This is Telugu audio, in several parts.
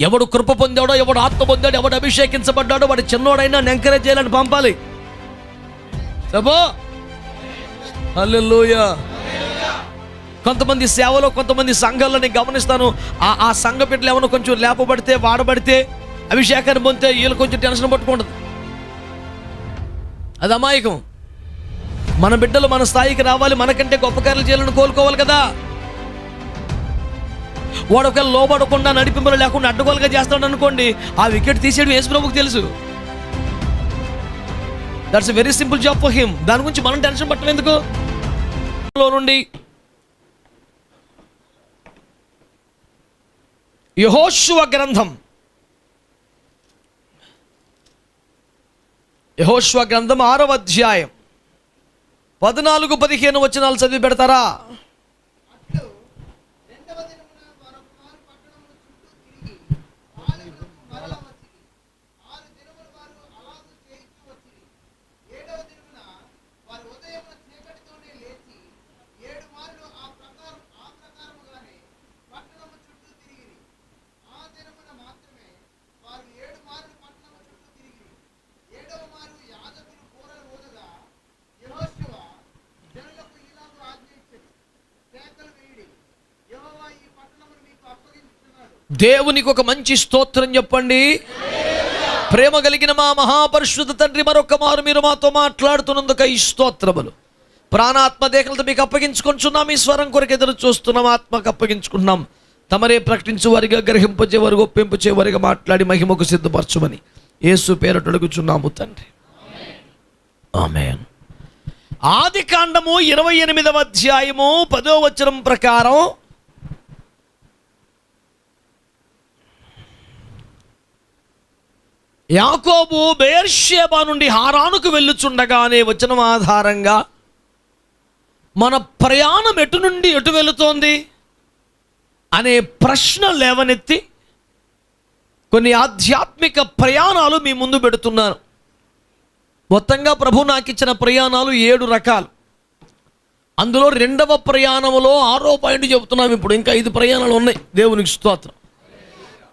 ఎవడు కృప పొందాడో, ఎవడు ఆత్మ పొందాడో, ఎవడు అభిషేకించబడ్డాడో వాడు చిన్నోడైనా ఎంకరేజ్ చేయాలని పంపాలి. సబో హల్లెలూయా. కొంతమంది సేవలో, కొంతమంది సంఘాల్లో నేను గమనిస్తాను, ఆ సంఘ బిడ్డలు ఏమైనా కొంచెం లేపబడితే, వాడబడితే, అభిషేకాన్ని పొందితే వీళ్ళు కొంచెం టెన్షన్ పట్టుకుంటుంది. అది అమాయకం. మన బిడ్డలు మన స్థాయికి రావాలి, మనకంటే గొప్ప కార్యాలు చేయాలని కోరుకోవాలి కదా. వాడు ఒకవేళ లోబడకుండా, నడిపింపులు లేకుండా అడ్డగోలుగా చేస్తాడు అనుకోండి, ఆ వికెట్ తీసేయడం యేసు ప్రభువుకి తెలుసు. That's a very simple job for him. దాని గురించి మనం టెన్షన్ పట్టడం ఎందుకు? నుండి యెహోషువ గ్రంథం, యెహోషువ గ్రంథం 6వ అధ్యాయం 14-15 వచనాలు చదివి పెడతారా? దేవునికి ఒక మంచి స్తోత్రం చెప్పండి. ప్రేమ కలిగిన మా మహాపరిశుద్ధ తండ్రి, మరొక మారు మీరు మాతో మాట్లాడుతున్నందుకు ఈ స్తోత్రములు. ప్రాణాత్మ దేహలతో మీకు అప్పగించుకుంటున్నాం. ఈ స్వరం కొరకు ఎదురు చూస్తున్నాం. ఆత్మకు అప్పగించుకున్నాం. తమరే ప్రకటించు వారిగా, గ్రహింపచే వారిగా, ఒప్పింపచే వారిగా మాట్లాడి మహిమకు సిద్ధపరచుమని యేసు పేరట అడుగుచున్నాము తండ్రి. ఆమేన్. ఆదికాండము 28వ అధ్యాయము 10వ వచనం ప్రకారం యాకోబు బెయేర్షెబా నుండి హారానుకు వెళ్ళుచుండగానే వచనం ఆధారంగా మన ప్రయాణం ఎటు నుండి ఎటు వెళుతోంది అనే ప్రశ్న లేవనెత్తి కొన్ని ఆధ్యాత్మిక ప్రయాణాలు మీ ముందు పెడుతున్నాను. మొత్తంగా ప్రభు నాకు ఇచ్చిన ప్రయాణాలు 7 రకాలు. అందులో 2వ ప్రయాణంలో 6వ పాయింట్ చెబుతున్నాం. ఇప్పుడు ఇంకా 5 ప్రయాణాలు ఉన్నాయి. దేవునికి స్తోత్రం.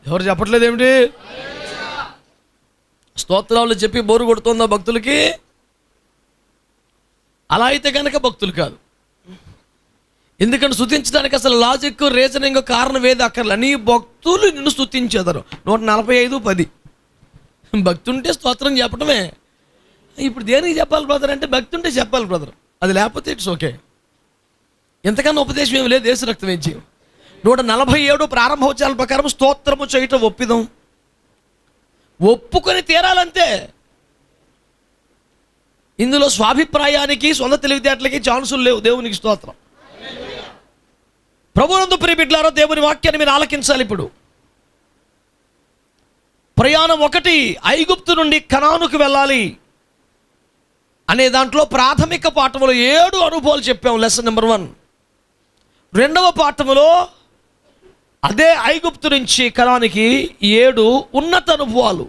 ఎవరు చెప్పట్లేదు ఏమిటి? స్తోత్రాలు చెప్పి బోరు కొడుతుందా భక్తులకి? అలా అయితే కనుక భక్తులు కాదు. ఎందుకంటే స్తుతించడానికి అసలు లాజిక్, రీజనింగ్, కారణం ఏది అక్కర్లే. నీ భక్తులు నిన్ను స్తుతించేదారు. 145:10 భక్తి ఉంటే స్తోత్రం చెప్పడమే. ఇప్పుడు దేనికి చెప్పాలి బ్రదర్ అంటే, భక్తి ఉంటే చెప్పాలి బ్రదర్. అది లేకపోతే ఇట్స్ ఓకే. ఎంతకన్నా ఉపదేశం ఏమి లేదు. యేసు రక్తం ఇచ్చి 147 ప్రారంభోత్సవాల ప్రకారం స్తోత్రము చేయటం ఒప్పిదాం, ఒప్పుకొని తీరాలంతే. ఇందులో స్వాభిప్రాయానికి, సొంత తెలివితేటలకి ఛాన్సులు లేవు. దేవునికి స్తోత్రం. ప్రభువునందు ప్రియ బిడ్డలారా, దేవుని వాక్యాన్ని మీరు ఆలకించాలి. ఇప్పుడు ప్రయాణం 1 ఐగుప్తు నుండి కనానుకు వెళ్ళాలి అనే దాంట్లో ప్రాథమిక పాఠములో 7 అనుభవాలు చెప్పాము. Lesson number 1. 2వ పాఠములో అదే ఐగుప్తు నుంచి కనానికి 7 ఉన్నత అనుభవాలు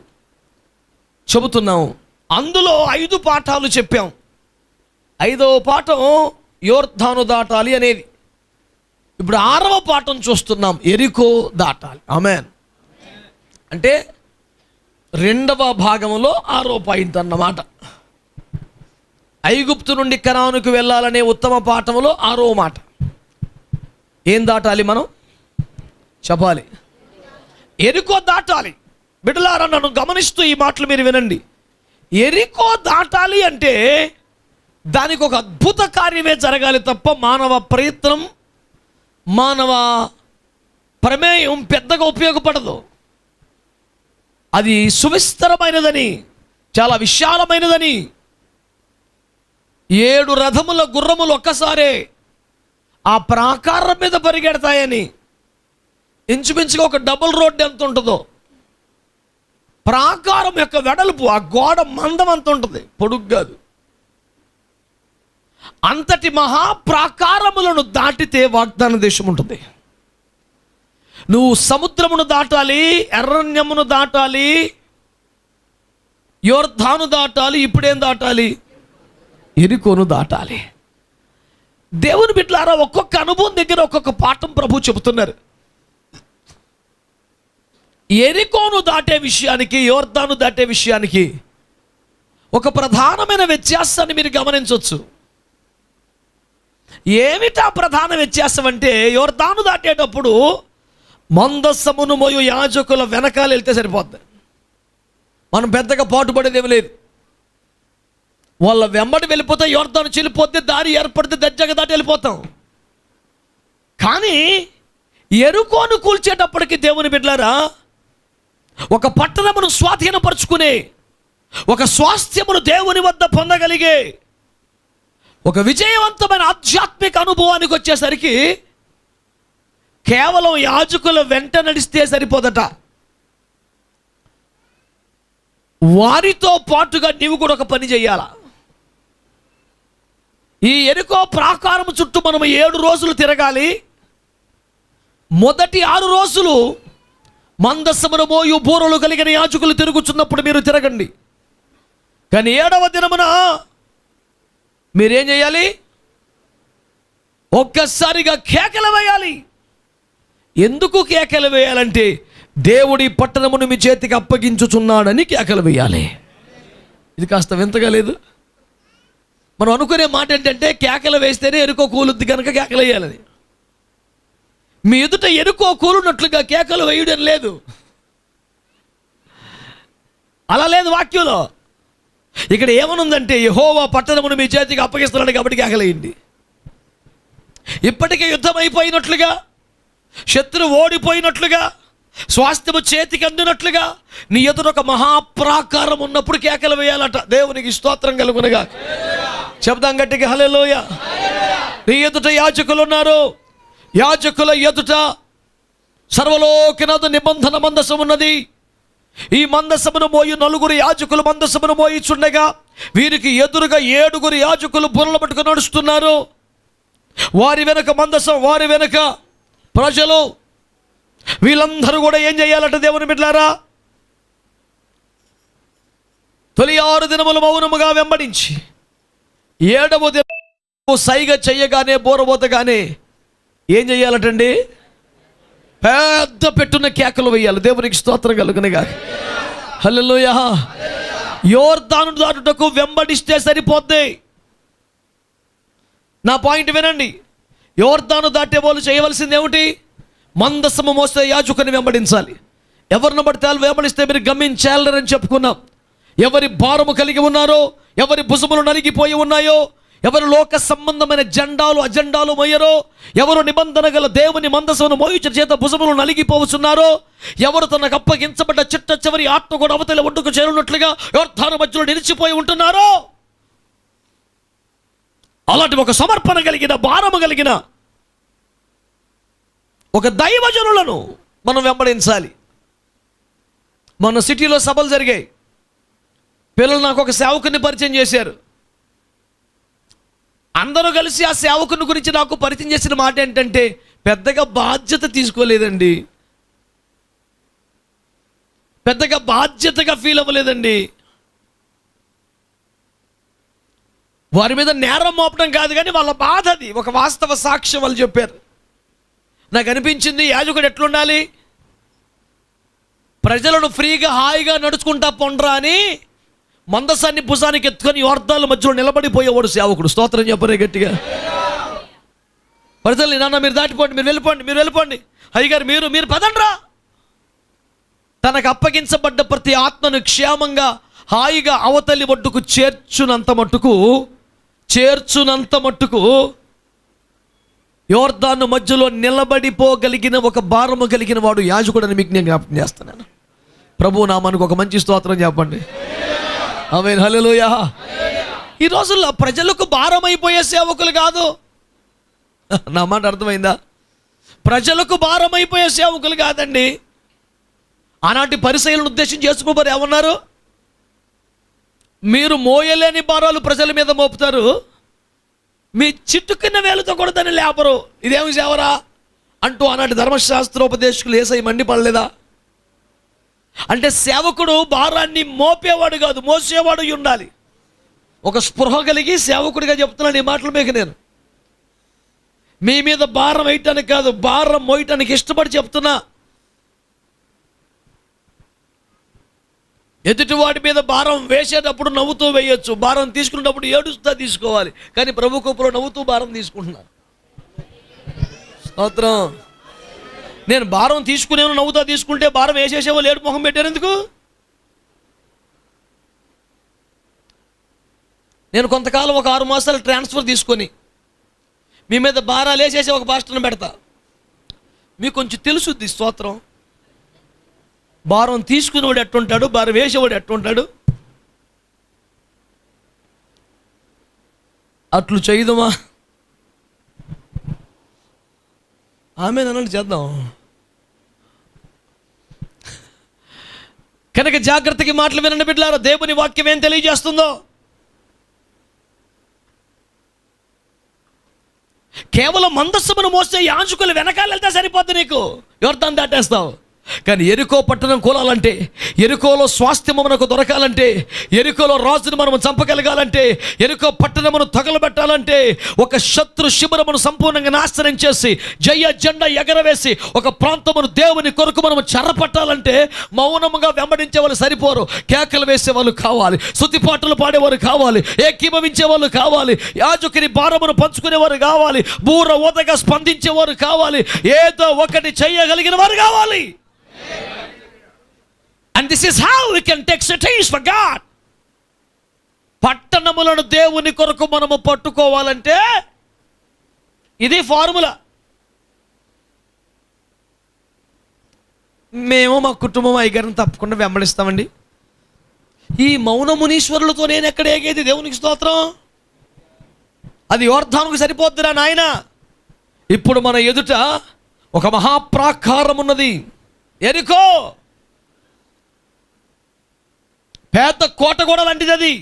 చెబుతున్నాము. అందులో 5 పాఠాలు చెప్పాం. 5వ పాఠం యోర్దాను దాటాలి అనేది. ఇప్పుడు 6వ పాఠం చూస్తున్నాం, ఎరికో దాటాలి. ఆమేన్. అంటే 2వ భాగంలో 6వ పాయింట్ అన్నమాట. ఐగుప్తు నుండి కనానుకు వెళ్ళాలనే ఉత్తమ పాఠంలో 6వ మాట. ఏం దాటాలి మనం చెప్పాలి? ఎరికో దాటాలి. బిడ్డలారా, నన్ను గమనిస్తూ ఈ మాటలు మీరు వినండి. ఎరికో దాటాలి అంటే దానికి ఒక అద్భుత కార్యమే జరగాలి తప్ప మానవ ప్రయత్నం, మానవ ప్రమేయం పెద్దగా ఉపయోగపడదు. అది సువిస్తరమైనదని, చాలా విశాలమైనదని, 7 రథముల గుర్రములు ఒక్కసారే ఆ ప్రాకారం మీద పరిగెడతాయని, ఇంచుమించుగా ఒక డబుల్ రోడ్ ఎంత ఉంటుందో, ప్రాకారం యొక్క వెడల్పు, ఆ గోడ మందం అంత ఉంటుంది, పొడుగు కాదు. అంతటి మహాప్రాకారములను దాటితే వాగ్దాన దేశం ఉంటుంది. నువ్వు సముద్రమును దాటాలి, ఎర్రన్యమును దాటాలి, యోర్దాను దాటాలి, ఇప్పుడేం దాటాలి? ఎరికోను దాటాలి. దేవుని బిడ్డలారా, ఒక్కొక్క అనుభవం దగ్గర ఒక్కొక్క పాఠం ప్రభు చెబుతున్నారు. యెరికోను దాటే విషయానికి, యోర్దాను దాటే విషయానికి ఒక ప్రధానమైన వ్యత్యాసాన్ని మీరు గమనించవచ్చు. ఏమిటా ప్రధాన వ్యత్యాసం అంటే, యోర్దాను దాటేటప్పుడు మందసమును మోయు యాజకుల వెనకాల వెళ్తే సరిపోద్ది. మనం పెద్దగా పాటుపడేదేమి లేదు. వాళ్ళ వెంబడి వెళ్ళిపోతే యోర్దాను చెల్లిపోతే, దారి ఏర్పడితే దర్జాగా దాటి వెళ్ళిపోతాం. కానీ యెరికోను కూల్చేటప్పటికి దేవుని బిడ్డలారా, ఒక పట్టణమును స్వాధీనపరుచుకునే, ఒక స్వాస్థ్యమును దేవుని వద్ద పొందగలిగే ఒక విజయవంతమైన ఆధ్యాత్మిక అనుభవానికి వచ్చేసరికి కేవలం యాజకుల వెంట నడిస్తే సరిపోదట. వారితో పాటుగా నీవు కూడా ఒక పని చేయాల. ఈ యెరికో ప్రాకారం చుట్టూ మనం 7 రోజులు తిరగాలి. మొదటి 6 రోజులు మందసమును మోయు బూరలు కలిగిన యాజకులు తిరుగుతున్నప్పుడు మీరు తిరగండి. కానీ 7వ దినమున మీరేం చేయాలి? ఒక్కసారిగా కేకలు వేయాలి. ఎందుకు కేకలు వేయాలంటే, దేవుడి పట్టణమును మీ చేతికి అప్పగించుచున్నాడని కేకలు వేయాలి. ఇది కాస్త వింతగా లేదు? మనం అనుకునే మాట ఏంటంటే, కేకలు వేస్తేనే యెరికో కూలుద్ది కనుక కేకలు వేయాలని. మీ ఎదుట యెరికో కూలున్నట్లుగా కేకలు వేయడం లేదు. అలా లేదు వాక్యంలో. ఇక్కడ ఏమనుందంటే, యెహోవా పట్టణమును మీ చేతికి అప్పగిస్తున్నాడు కాబట్టి కేకలేయండి. ఇప్పటికే యుద్ధం అయిపోయినట్లుగా, శత్రువు ఓడిపోయినట్లుగా, స్వాస్థ్యము చేతికి అందినట్లుగా నీ ఎదురు ఒక మహాప్రాకారం ఉన్నప్పుడు కేకలు వేయాలట. దేవునికి స్తోత్రం కలుగునగా. చెప్దాం గట్టిగా హల్లెలూయా. నీ ఎదుట యాజకులు ఉన్నారు. యాజకుల ఎదుట సర్వలోకనాథ నిబంధన మందసం ఉన్నది. ఈ మందసమును మోయి 4 యాజకులు మందసమును మోయిచుండగా, వీరికి ఎదురుగా 7 యాజకులు బుర్రలు పట్టుకుని నడుస్తున్నారు. వారి వెనక మందసం, వారి వెనక ప్రజలు. వీళ్ళందరూ కూడా ఏం చేయాలట దేవుని బిడ్డలారా? తొలి 6 దినములు మౌనముగా వెంబడించి 7వ దినము సైగ చెయ్యగానే, బోరబోతగానే ఏం చెయ్యాలటండి? పెద్ద పెట్టున్న కేకలు వేయాలి. దేవునికి స్తోత్రం కలుగునగా. హల్లెలూయా. యోర్దాను దాటుటకు వెంబడిస్తే సరిపోద్ది. నా పాయింట్ వినండి. యోర్దాను దాటే వాళ్ళు చేయవలసింది ఏమిటి? మందసము మోస్తే యాజకుని వెంబడించాలి. ఎవరిని బడితే వాళ్ళు వెంబడిస్తే మీరు గమ్మించాలని చెప్పుకున్నాం. ఎవరి భారము కలిగి ఉన్నారో, ఎవరి భుజములు నలిగిపోయి ఉన్నాయో, ఎవరు లోక సంబంధమైన జెండాలు అజెండాలు మోయరో, ఎవరు నిబంధన గల దేవుని మందసమును మోయించిన చేత భుజములు నలిగిపోవచ్చున్నారో, ఎవరు తనకు అప్పగించబడ్డ చిట్ట చివరి ఆత్మ కూడా అవతల ఒడ్డుకు చేరున్నట్లుగా యోర్దాను మధ్యలో నిలిచిపోయి ఉంటున్నారో, అలాంటి ఒక సమర్పణ కలిగిన, భారము కలిగిన ఒక దైవజనులను మనం వెంబడించాలి. మన సిటీలో సభలు జరిగాయి. పిల్లలు నాకు ఒక సేవకుని పరిచయం చేశారు. అందరూ కలిసి ఆ సేవకుని గురించి నాకు పరిచయం చేసిన మాట ఏంటంటే, పెద్దగా బాధ్యత తీసుకోలేదండి, పెద్దగా బాధ్యతగా ఫీల్ అవ్వలేదండి. వారి మీద నేరం మోపడం కాదు, కానీ వాళ్ళ బాధ అది. ఒక వాస్తవ సాక్ష్యం వాళ్ళు చెప్పారు. నాకు అనిపించింది, యాజకుడు ఎట్లుండాలి? ప్రజలను ఫ్రీగా హాయిగా నడుచుకుంటా పొండ్రా అని మందసాన్ని భుజానికి ఎత్తుకొని యోర్దాను మధ్యలో నిలబడిపోయేవాడు సేవకుడు. స్తోత్రం చెప్పరే గట్టిగా. ప్రజల్ని, నాన్న మీరు దాటిపోండి, మీరు వెళ్ళిపోండి, మీరు వెళ్ళిపోండి, అయ్యగారు మీరు పదండ్రా. తనకు అప్పగించబడ్డ ప్రతి ఆత్మను క్షేమంగా హాయిగా అవతలి ఒడ్డుకు చేర్చునంత మట్టుకు యోర్దాను మధ్యలో నిలబడిపోగలిగిన ఒక భారము కలిగిన వాడు యాజకుడని మీకు నేను జ్ఞాపకం చేస్తున్నాను. ప్రభువు నామానికి ఒక మంచి స్తోత్రం చెప్పండి. ఆమేన్. హల్లెలూయా. ఈ రోజుల్లో ప్రజలకు భారమైపోయే సేవకులు కాదు. నా మాట అర్థమైందా? ప్రజలకు భారమైపోయే సేవకులు కాదండి. ఆనాటి పరిసయ్యులను ఉద్దేశించి యేసుప్రభువు ఏమన్నారు? మీరు మోయలేని భారాలు ప్రజల మీద మోపుతారు, మీ చిట్టుకున్న వేలుతో కూడా దాన్ని లేపరు, ఇదేమి సేవరా అంటూ ఆనాటి ధర్మశాస్త్రోపదేశకులు యేసయ్య మండిపడలేదా? అంటే సేవకుడు భారాన్ని మోపేవాడు కాదు, మోసేవాడు ఉండాలి. ఒక స్పృహ కలిగి సేవకుడిగా చెప్తున్నాను ఈ మాటలు మీకు. నేను మీ మీద భారం వేయటానికి కాదు, భారం మోయటానికి ఇష్టపడి చెప్తున్నా. ఎదుటివాడి మీద భారం వేసేటప్పుడు నవ్వుతూ వేయొచ్చు, భారం తీసుకునేటప్పుడు ఏడుస్తా తీసుకోవాలి. కానీ ప్రభు కృపలో నవ్వుతూ భారం తీసుకుంటున్నాను. స్తోత్రం. నేను భారం తీసుకునేను నవ్వుతా తీసుకుంటే భారం వేసేసేవాళ్ళు ఏడు మొహం పెట్టారు ఎందుకు? నేను కొంతకాలం ఒక 6 మాసాలు ట్రాన్స్ఫర్ తీసుకొని మీ మీద భారాలు వేసేసి ఒక పాస్టర్ని పెడతా. మీకు కొంచెం తెలుసుద్ది. స్తోత్రం. భారం తీసుకునేవాడు ఎట్టుంటాడు, భారం వేసేవాడు ఎట్టుంటాడు. అట్లు చేయదమా? ఆమె నన్ను చేద్దాం. కనుక జాగ్రత్తకి మాటలు వినండి బిడ్డలారా. దేవుని వాక్యం ఏం తెలియజేస్తుందో, కేవలం మందస్సును మోసే యాజకులు వెనకాల వెళ్తే సరిపోద్ది, నీకు యోర్దాను దాటేస్తావు. కానీ ఎరికో పట్టణం కూలాలంటే, ఎరికోలో స్వాస్థ్యము మనకు దొరకాలంటే, ఎరికోలో రాజును మనము చంపగలగాలంటే, ఎరికో పట్టణమును తగలబెట్టాలంటే, ఒక శత్రు శిబిరమును సంపూర్ణంగా నాశనం చేసి జయ జెండా ఎగరవేసి ఒక ప్రాంతమును దేవుని కొరకు మనము చెరపట్టాలంటే మౌనముగా వెంబడించే వాళ్ళు సరిపోరు. కేకలు వేసే వాళ్ళు కావాలి, స్తుతిపాటలు పాడేవారు కావాలి, ఏకీభవించే వాళ్ళు కావాలి, యాజకుని భారమును పంచుకునేవారు కావాలి, బూర ఊదగా స్పందించేవారు కావాలి, ఏదో ఒకటి చేయగలిగిన వారు కావాలి. And this is how we can take cities for God. పట్టణములను దేవుని కొరకు మనము పట్టుకోవాలంటే ఇది ఫార్ములా. మేము మా కుటుంబం అయ్యగారిని తప్పకుండా వెంబడిస్తామండి. ఈ మౌనమునీశ్వరులతో నేను ఎక్కడ ఏగేది? దేవునికి స్తోత్రం. అది యోర్దానుకు సరిపోద్దిరా నాయన. ఇప్పుడు మన ఎదుట ఒక మహాప్రాకారం ఉన్నది, ఎరికో. పెద్ద కోట కూడా లాంటిది అది.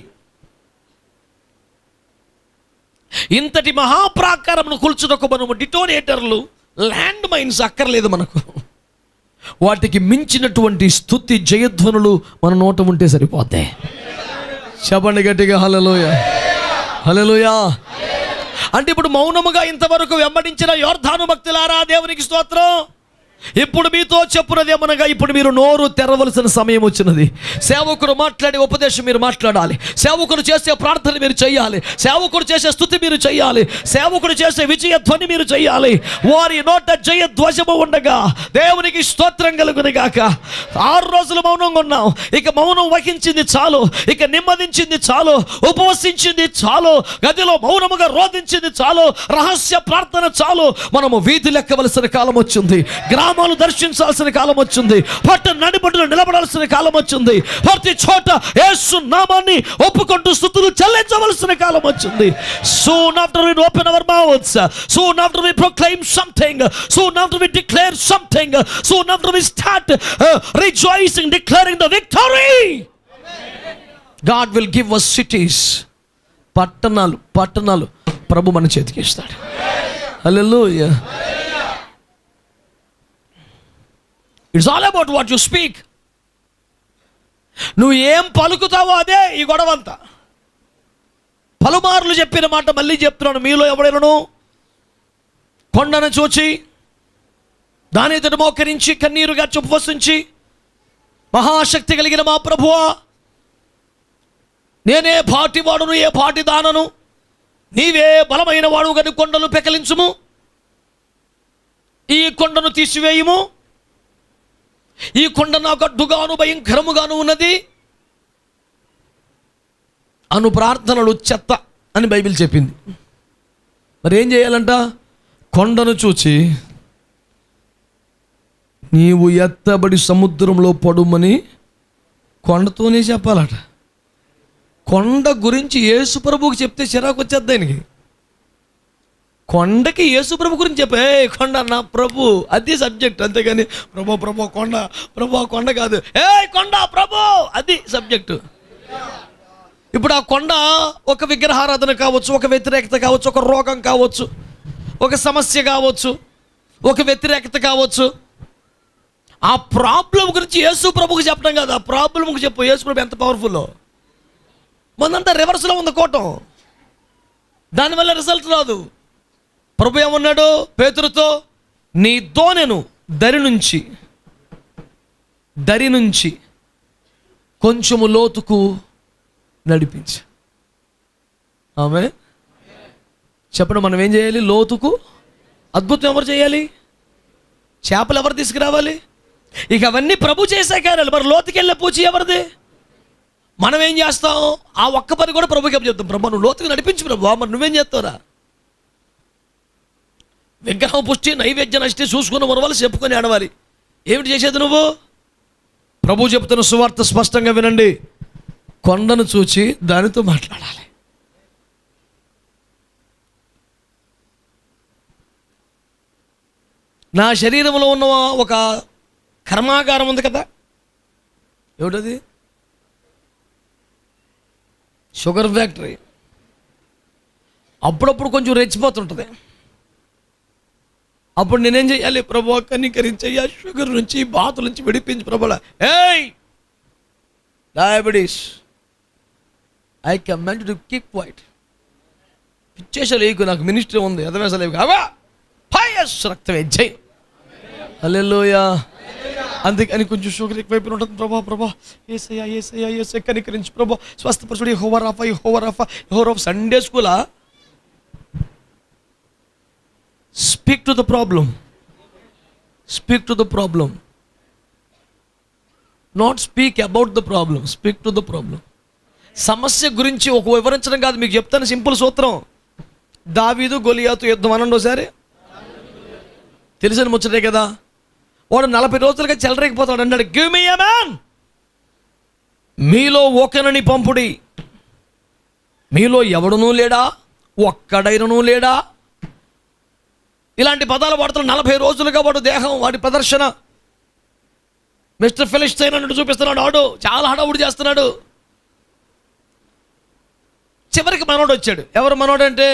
ఇంతటి మహాప్రాకారమును కూల్చుటకు మనము డిటోనేటర్లు, ల్యాండ్ మైన్స్ అక్కర్లేదు మనకు. వాటికి మించినటువంటి స్తుతి జయధ్వనులు మన నోట ఉంటే సరిపోతాయి. చెప్పండి గట్టిగా హల్లెలూయా, హల్లెలూయా. అంటే ఇప్పుడు మౌనముగా ఇంతవరకు వెంబడించిన యోర్దాను భక్తులారా, దేవునికి స్తోత్రం. ఇప్పుడు మీతో చెప్పున్నదేమనగా, ఇప్పుడు మీరు నోరు తెరవలసిన సమయం వచ్చినది. సేవకుడు మాట్లాడే ఉపదేశం మీరు మాట్లాడాలి, సేవకుడు చేసే ప్రార్థన మీరు చేయాలి, సేవకుడు చేసే స్తుతి మీరు చేయాలి, సేవకుడు చేసే విజయ ధ్వని మీరు చేయాలి. వారి నోట జయ ధ్వజము ఉండగా దేవునికి స్తోత్రం కలుగునుగాక. 6 రోజులు మౌనంగా ఉన్నాం, ఇక మౌనం వహించింది చాలు, ఇక నెమ్మదించింది చాలు, ఉపవసించింది చాలు, గదిలో మౌనముగా రోధించింది చాలు, రహస్య ప్రార్థన చాలు. మనము వీధి లెక్కవలసిన కాలం వచ్చింది, గ్రామాలు దర్శించాల్సిన కాలం వచ్చింది, పట్టణ నడిబొడ్డులో నిలబడాల్సిన కాలం వచ్చింది, ప్రతి చోట యేసు నామాన్ని ఒప్పుకుంటూ స్తుతులు చెల్లించవలసిన కాలం వచ్చింది. Soon after we open our mouths, soon after we proclaim something, soon after we declare something, soon after we start rejoicing, declaring the victory, God will give us cities. పట్టణాలు పట్టణాలు ప్రభు మన చేతికి ఇస్తాడు. Hallelujah. It's all about what you speak. నువ్వు ఏం పలుకుతావో అదే ఈ గొడవంతా. పలుమార్లు చెప్పిన మాట మళ్ళీ చెప్తున్నాను. మీలో ఎవడైనాను కొండను చూచి దాని ఎదుట మోకరించి కన్నీరుగా ఉపవసించి, మహాశక్తి కలిగిన మా ప్రభువా, నేనే పాటివాడును, ఏ పాటి దానను, నీవే బలమైన వాడు గని కొండలు పెకలించుము, ఈ కొండను తీసివేయుము, ఈ కొండ నాకు అడ్డుగాను భయంకరముగాను ఉన్నది అను ప్రార్థనలు చెత్త అని బైబిల్ చెప్పింది. మరి ఏం చేయాలంట? కొండను చూచి నీవు ఎత్తబడి సముద్రంలో పడుమని కొండతోనే చెప్పాలట. కొండ గురించి యేసు ప్రభువుకి చెప్తే చిరాకు వచ్చేద్ది ఆయనకి. కొండకి యేసు ప్రభు గురించి చెప్పే, కొండ నా ప్రభు, అది సబ్జెక్ట్. అంతేగాని ప్రభు ప్రభు కొండ, ప్రభు కొండ కాదు, కొండ ప్రభు, అది సబ్జెక్టు. ఇప్పుడు ఆ కొండ ఒక విగ్రహారాధన కావచ్చు, ఒక వ్యతిరేకత కావచ్చు, ఒక రోగం కావచ్చు, ఒక సమస్య కావచ్చు, ఒక వ్యతిరేకత కావచ్చు. ఆ ప్రాబ్లం గురించి యేసు ప్రభుకి చెప్పడం కాదు, ఆ ప్రాబ్లంకి చెప్పు. యేసు ప్రభు ఎంత పవర్ఫుల్లో. మొన్నంతా రివర్స్లో ఉంది కోటం, దానివల్ల రిజల్ట్ రాదు. ప్రభు ఏమన్నాడు పేతురుతో? నీ దోనెను దరి నుంచి కొంచెము లోతుకు నడిపించు. ఆమె చెప్పండి, మనం ఏం చేయాలి? లోతుకు. అద్భుతం ఎవరు చేయాలి? చేపలు ఎవరు తీసుకురావాలి? ఇక అవన్నీ ప్రభు చేసే కార్యాలు. మరి లోతుకి వెళ్ళే పూచి ఎవరిది? మనం ఏం చేస్తాం? ఆ ఒక్క పని కూడా ప్రభుకి చెప్తాం. ప్రభు నువ్వు లోతుకు నడిపించు ప్రభు. మరి నువ్వేం చేస్తావురా? విగ్రహం పుష్టి నైవేద్య నష్టి చూసుకుని మరవాలి, చెప్పుకొని ఆడవాలి. ఏమిటి చేసేది నువ్వు? ప్రభు చెప్తున్న సువార్త స్పష్టంగా వినండి. కొండను చూచి దానితో మాట్లాడాలి. నా శరీరంలో ఉన్న ఒక కర్మాగారం ఉంది కదా, ఏమిటది? Sugar factory. అప్పుడప్పుడు కొంచెం రెచ్చిపోతుంటుంది. అప్పుడు నేనేం చేయాలి? ప్రభు కనికరించయ్యా, షుగర్ నుంచి బాతుల నుంచి విడిపించి ప్రభులా. ఏయ్ diabetes, I command to keep quiet. పిచ్చేసాలు ఏకు, నాకు మినిస్ట్రీ ఉంది, ఎదవేసాలు ఏవి కావా పైఎస్ రక్తమే జై. హల్లెలూయా. అందుకని కొంచెం షుగర్ ఎక్కువైపోయి ఉంటుంది. ప్రభా ఏసయ్యా ఏసయ్యా ఏసయ్య కనికరించి ప్రభా స్వస్థపరచుడు. యెహోవా సండే స్కూలా? Speak to the problem. Speak to the problem, not speak about the problem. Speak to the problem. సమస్య గురించి ఒక వివరించడం కాదు, మీకు చెప్తాను సింపుల్ సూత్రం. దావీదు గొలియాతు యుద్ధం అనండి ఒకసారి. తెలిసిన ముచ్చటే కదా. వాడు 40 రోజులుగా చెలరేగిపోతాడు. అన్నాడు, గివ్ మీ ఎ మ్యాన్, మీలో ఒకనని పంపుడి. మీలో ఎవడునూ లేడా? ఒక్కడైనను లేడా? ఇలాంటి పదాలు వాడుతున్నాడు. 40 రోజులుగా వాడు దేహం, వాడి ప్రదర్శన మిస్టర్ ఫిలిస్టైన్ అన్నట్టు చూపిస్తున్నాడు. ఆడు చాలా హడావుడి చేస్తున్నాడు. చివరికి మనోడు వచ్చాడు. ఎవరు మనోడు అంటే?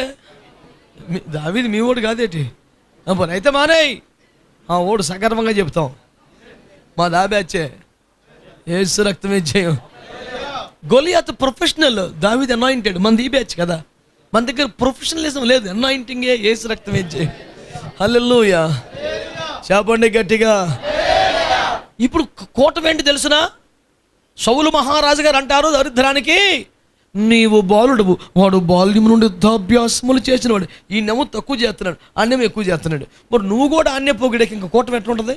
దావీదు మీ ఓడు కాదేటి? అయితే మానేయ్. ఓడు సగర్వంగా చెప్తాం, మా దాబ్యాచ్చే యేసు రక్తమే జయం. గొలియాతు ప్రొఫెషనల్, దావీదు అనాయింటెడ్. మనది ఈ బ్యాచ్ కదా, మన దగ్గర ప్రొఫెషనలిజం లేదు. అనాయింటింగే యేసు రక్తమే జయం. హల్లెలూయా. చెప్పండి గట్టిగా. ఇప్పుడు కోటమేంటి తెలుసునా? సౌలు మహారాజు గారు అంటారు దరిద్రానికి, నీవు బాలుడు, వాడు బాల్యం నుండి యుద్ధాభ్యాసములు చేసినవాడు. ఈ నెమ్ము తక్కువ చేస్తున్నాడు, అన్యం ఎక్కువ చేస్తున్నాడు. మరి నువ్వు కూడా అన్య పొగిడేకి ఇంకా కూటమి ఎట్లుంటుంది?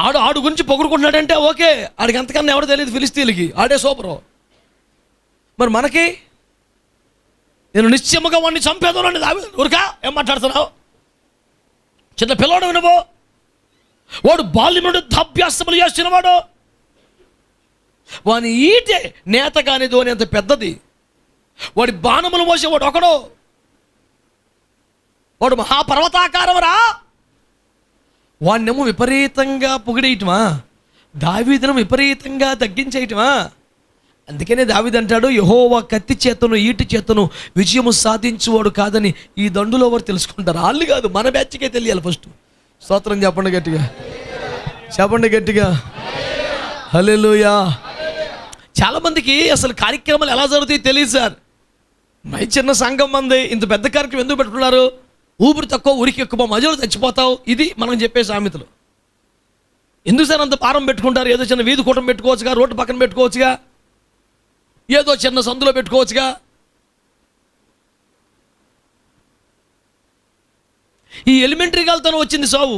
ఆడు గురించి పొగుడుకుంటున్నాడంటే ఓకే, ఆడికి అంతకన్నా ఎవడో తెలియదు ఫిలిస్తీన్లకి, ఆడే సూపరు. మరి మనకి, నేను నిశ్చయముగా వాడిని చంపేదోనండి. ఊరికా ఏం మాట్లాడుతున్నావు? చిన్న పిల్లవాడు వినవో, వాడు బాల్యం నుండి యుద్ధాభ్యాసములు చేసినవాడు. వాని ఈటే నేత కాని ధోని అంత పెద్దది. వాడి బాణములు మోసేవాడు ఒకడు. వాడు మహాపర్వతాకారం రా. వాడినేమో విపరీతంగా పొగిడేయటమా, దావీదును విపరీతంగా తగ్గించేయటమా? అందుకనే దావీదు అంటాడు, యెహోవా కత్తి చేతను ఈటి చేతను విజయము సాధించువాడు కాదని ఈ దండులో వారు తెలుసుకుంటారు. వాళ్ళు కాదు, మన బ్యాచ్కే తెలియాలి ఫస్ట్. స్తోత్రం చెప్పండి గట్టిగా, చెప్పండి గట్టిగా. హల్లెలూయా. చాలామందికి అసలు కార్యక్రమాలు ఎలా జరుగుతాయి తెలియదు సార్. మై చిన్న సంఘం మంది ఇంత పెద్ద కార్యక్రమం ఎందుకు పెట్టుకున్నారు? ఊపిరి తక్కువ ఊరికి ఎక్కువ, మధ్యలో చచ్చిపోతావు. ఇది మనం చెప్పే సామెతలు. ఎందుకు సార్ అంత పారం పెట్టుకుంటారు? ఏదో చిన్న వీధి కూటం పెట్టుకోవచ్చుగా, రోడ్డు పక్కన పెట్టుకోవచ్చుగా, ఏదో చిన్న సందులో పెట్టుకోవచ్చుగా. ఈ ఎలిమెంటరీ గాలితోనే వచ్చింది సావు.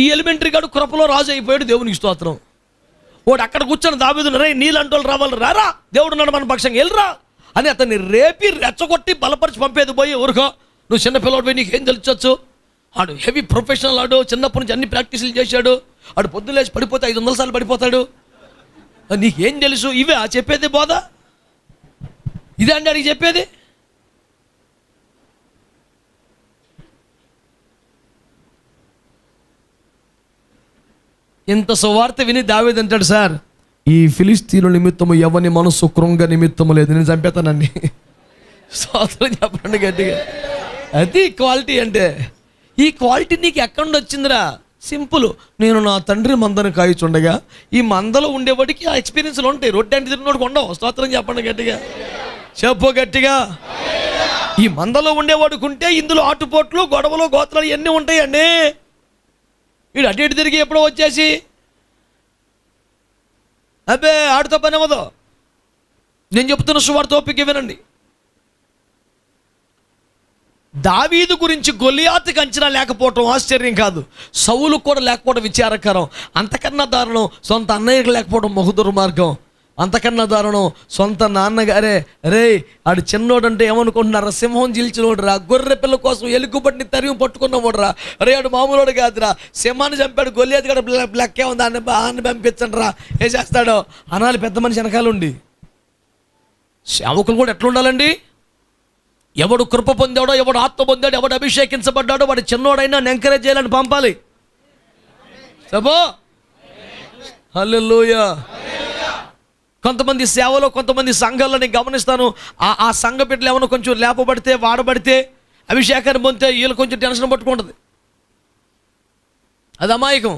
ఈ ఎలిమెంటరీ గాడు కృపలో రాజు అయిపోయాడు. దేవునికి స్తోత్రం. వాడు అక్కడ కూర్చొని దావీదును, రే నీళ్ళంటి వాళ్ళు రావాలి, రారా దేవుడు నన్ను మన పక్షంగా వెళ్ళరా అని అతన్ని రేపి రెచ్చగొట్టి బలపరిచి పంపేది పోయి. ఊరుకో, నువ్వు చిన్నపిల్లవాడు పోయి నీకేం తెలుసొచ్చు? ఆడు హెవీ ప్రొఫెషనల్. ఆడు చిన్నప్పటి నుంచి అన్ని ప్రాక్టీసులు చేశాడు. ఆడు పొద్దున్న లేచి పడిపోతే 500 సార్లు పడిపోతాడు. నీకేం తెలుసు? ఇవే చెప్పేది బోధ? ఇదే అండి అడిగి చెప్పేది? ఇంత సువార్త విని దావీదు అంటాడు, సార్ ఈ ఫిలిస్తీను నిమిత్తము ఎవని మనసు కృంగ నిమిత్తము లేదు, నేను చంపేతానండి. స్తోత్రం చెప్పండి గట్టిగా. అది క్వాలిటీ అంటే. ఈ క్వాలిటీ నీకు ఎక్కడి నుండి వచ్చిందిరా? సింపుల్. నేను నా తండ్రి మందను కాయచుండగా ఈ మందలో ఉండేవాడికి ఆ ఎక్స్పీరియన్స్లు ఉంటాయి. రొట్టె అంటే తిరిగినోడికి ఉండవు. స్తోత్రం చెప్పండి గట్టిగా, చెప్పు గట్టిగా. ఈ మందలో ఉండేవాడికి ఉంటే ఇందులో ఆటుపోట్లు, గొడవలు, గోత్రాలు ఇవన్నీ ఉంటాయండి. వీడు అటు ఇటు తిరిగి ఎప్పుడో వచ్చేసి అబ్బే ఆడితో పని అవ్వదు. నేను చెప్తున్న సువార్త ఓపిక వినండి. దావీదు గురించి గొలియాతుకి అంచనా లేకపోవటం ఆశ్చర్యం కాదు, సౌలు కూడా లేకపోవడం విచారకరం. అంతకన్నా దారుణం సొంత అన్నయ్యకు లేకపోవడం బహు దుర్మార్గం. అంతకన్నా దారుణం సొంత నాన్నగారే, రే ఆడు చిన్నోడంటే ఏమనుకుంటున్నారా, సింహం చీల్చినోడురా, గొర్రె పిల్ల కోసం ఎలుగుబడిని తరిమి పట్టుకున్నవాడురా, రే ఆడు మామూలుడు కాదురా, సింహాన్ని చంపాడు, గొలియాతు కూడా బ్లక్కే ఉంది, దాన్ని పంపించండి రా, ఏం చేస్తాడో అనాలి పెద్ద మనిషి వెనకాలండి. సేవకులు కూడా ఎట్లా ఉండాలండి? ఎవడు కృప పొందాడో, ఎవడు ఆత్మ పొందాడో, ఎవడు అభిషేకించబడ్డాడో వాడు చిన్నోడైనా ఎంకరేజ్ చేయాలని పంపాలి. సబో హల్లెలూయా. కొంతమంది సేవలో, కొంతమంది సంఘాల్లో నేను గమనిస్తాను, ఆ సంఘ బిడ్డలు ఏమైనా కొంచెం లేపబడితే, వాడబడితే, అభిషేకాన్ని పొందితే వీళ్ళు కొంచెం టెన్షన్ పట్టుకుంటుంది. అది అమాయకం.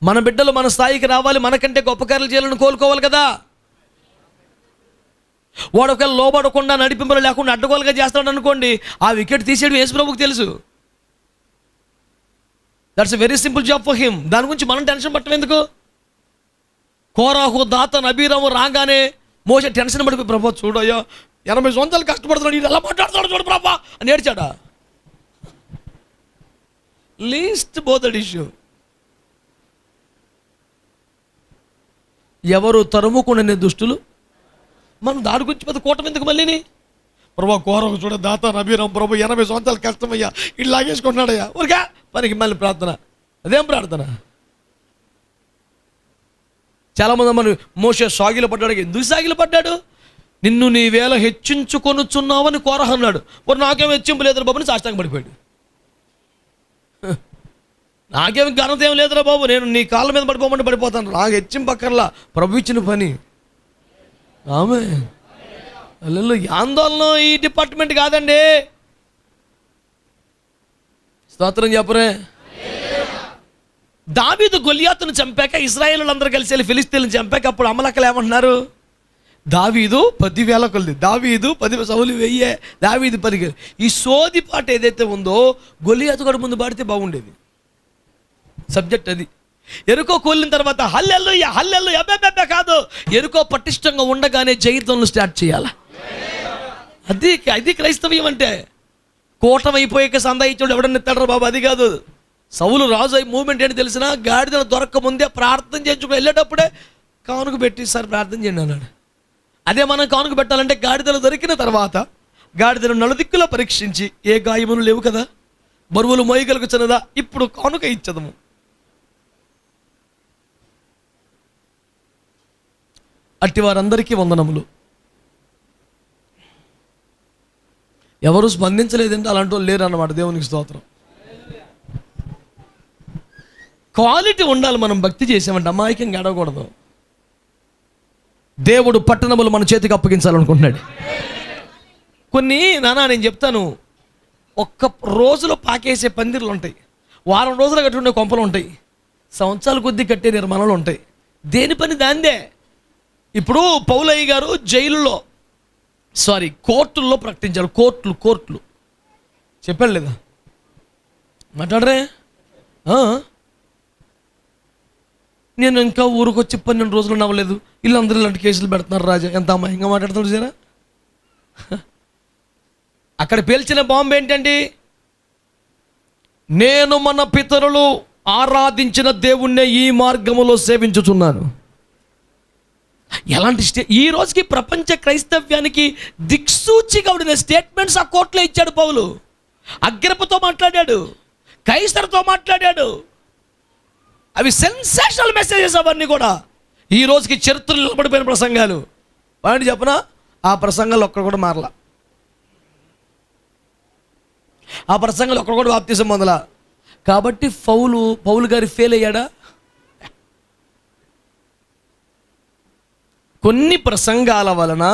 మన బిడ్డలు మన స్థాయికి రావాలి, మనకంటే గొప్ప కార్యాలు చేయాలని కోలుకోవాలి కదా. వాడు ఒకవేళ లోబడకుండా, నడిపింపులు లేకుండా అడ్డగోలుగా చేస్తాడు అనుకోండి, ఆ వికెట్ తీసేయడం యేసు ప్రభువుకి తెలుసు. That's a very simple job for him. దాని గురించి మనం టెన్షన్ పట్టడం ఎందుకు? కోరాహు, దాతాన్, అబీరాము రాగానే మోషే టెన్షన్ పడిపోయి, ప్రభా చూడయ్యా 80 సంవత్సరాలు కష్టపడుతున్నాడు, ఇది ఎలా మాట్లాడుతున్నాడు చూడు ప్రభా అని ఏడ్చాడా? Least బోధడ్ issue. ఎవరు తరుముకునే దుష్టులు, మనం దాడి గురించి పెద్ద కూటమి ఎందుకు మళ్ళీని? ప్రభా కోరకు చూడ, దాతాన్, అబీరాం, ప్రభు 80 సంవత్సరాలు కష్టమయ్యా, ఇటు లాగేసుకుంటున్నాడయ్యా, ఊరికా పనికి మళ్ళీ ప్రార్థన. అదేం ప్రార్థన? చాలామంది మనం మోషే సాగిలు పడ్డాడు. ఎందుకు సాగిలు పడ్డాడు? నిన్ను నీ వేళ హెచ్చించుకొనుచున్నావని కోరహ అన్నాడు. మరి నాకేం హెచ్చింపు లేదురా బాబు అని సాష్టాంగ పడిపోయాడు. నాకేం ఘనత ఏం లేదురా బాబు, నేను నీ కాళ్ళ మీద పడిపోమంటే పడిపోతాను, నాకు హెచ్చింపక్కర్లా, ప్రభు ఇచ్చిన పని. ఆమె అల్లెల్లో ఆందోళన ఈ డిపార్ట్మెంట్ కాదండి. స్తోత్రం చెప్పరే. దావీదు గొలియాతును చంపాక, ఇశ్రాయేలులందరూ కలిసి వెళ్ళి ఫిలిస్తీన్లను చంపాక, అప్పుడు అమలక్కలు ఏమంటున్నారు? దావీదు 10,000 కొలిది, దావీదు 10, సౌలు 1000, దావీదు 10. ఈ సోది పాట ఏదైతే ఉందో గొలియాతు కూడా ముందు పాడితే బాగుండేది. సబ్జెక్ట్ అది. ఎరుకో కూలిన తర్వాత హల్లెలూయా హల్లెలూయా అబ్బే కాదు, ఎరుకో పటిష్టంగా ఉండగానే జయధ్వనులు స్టార్ట్ చేయాలి. అది క్రైస్తవ్యం అంటే. కూటమైపోయాక సందా ఇచ్చాడు ఎవడన్నా ఎత్తాడరా బాబు, అది కాదు. సౌలు రాజు అయి మూమెంట్ ఏంటి తెలిసిన, గాడిదలు దొరక్క ముందే ప్రార్థన చేయించుకుని వెళ్ళేటప్పుడే కానుక పెట్టి సార్ ప్రార్థన చేయండి అన్నాడు. అదే మనం కానుక పెట్టాలంటే గాడిదలు దొరికిన తర్వాత గాడిదలు నలుదిక్కులో పరీక్షించి, ఏ గాయములు లేవు కదా, బరువులు మోయగలుగుతున్నదా, ఇప్పుడు కానుక ఇచ్చదము. అట్టి వారందరికీ వందనములు. ఎవరు స్పందించలేదంటే అలాంటి వాళ్ళు లేరు అన్నమాట. దేవునికి స్తోత్రం. క్వాలిటీ ఉండాలి. మనం భక్తి చేసామంటే అమాయకంగా అడగకూడదు. దేవుడు పట్టణములు మన చేతికి అప్పగించాలనుకుంటున్నాడు. కొన్ని నేను చెప్తాను, ఒక్క రోజులో పాకేసే పందిర్లు ఉంటాయి, వారం రోజులు కట్టుకునే కొంపలు ఉంటాయి, సంవత్సరాల కొద్దీ కట్టే నిర్మాణాలు ఉంటాయి. దేని పని దాందే. ఇప్పుడు పౌలయ్య గారు జైలులో కోర్టుల్లో ప్రకటించారు. కోర్టులు చెప్పాడు లేదా? మాట్లాడరే. నేను ఇంకా ఊరికొచ్చి 12 రోజులు నవ్వలేదు, వీళ్ళందరూ ఇలాంటి కేసులు పెడుతున్నారు రాజా, ఎంత అమాయంగా మాట్లాడతాడు జరా. అక్కడ పేల్చిన బాంబు ఏంటండి? నేను మన పితరులు ఆరాధించిన దేవుణ్ణే ఈ మార్గములో సేవించుచున్నాను. ఎలాంటి ఈ రోజుకి ప్రపంచ క్రైస్తవ్యానికి దిక్సూచిగా ఉండిన స్టేట్మెంట్స్ ఆ కోర్టులో ఇచ్చాడు పౌలు. అగ్రిప్పతో మాట్లాడాడు, కైసరుతో మాట్లాడాడు. అవి సెన్సేషనల్ మెసేజెస్ అవన్నీ కూడా. ఈ రోజుకి చరిత్రలో నిలబడిపోయిన ప్రసంగాలు. వాడిని చెప్పనా, ఆ ప్రసంగాలు ఒక్కడ కూడా మారలా. ఆ ప్రసంగాలు ఒక్కడ కూడా బాప్తిసం పొందలా. కాబట్టి పౌలు గారి ఫెయిల్ అయ్యాడా? కొన్ని ప్రసంగాల వలన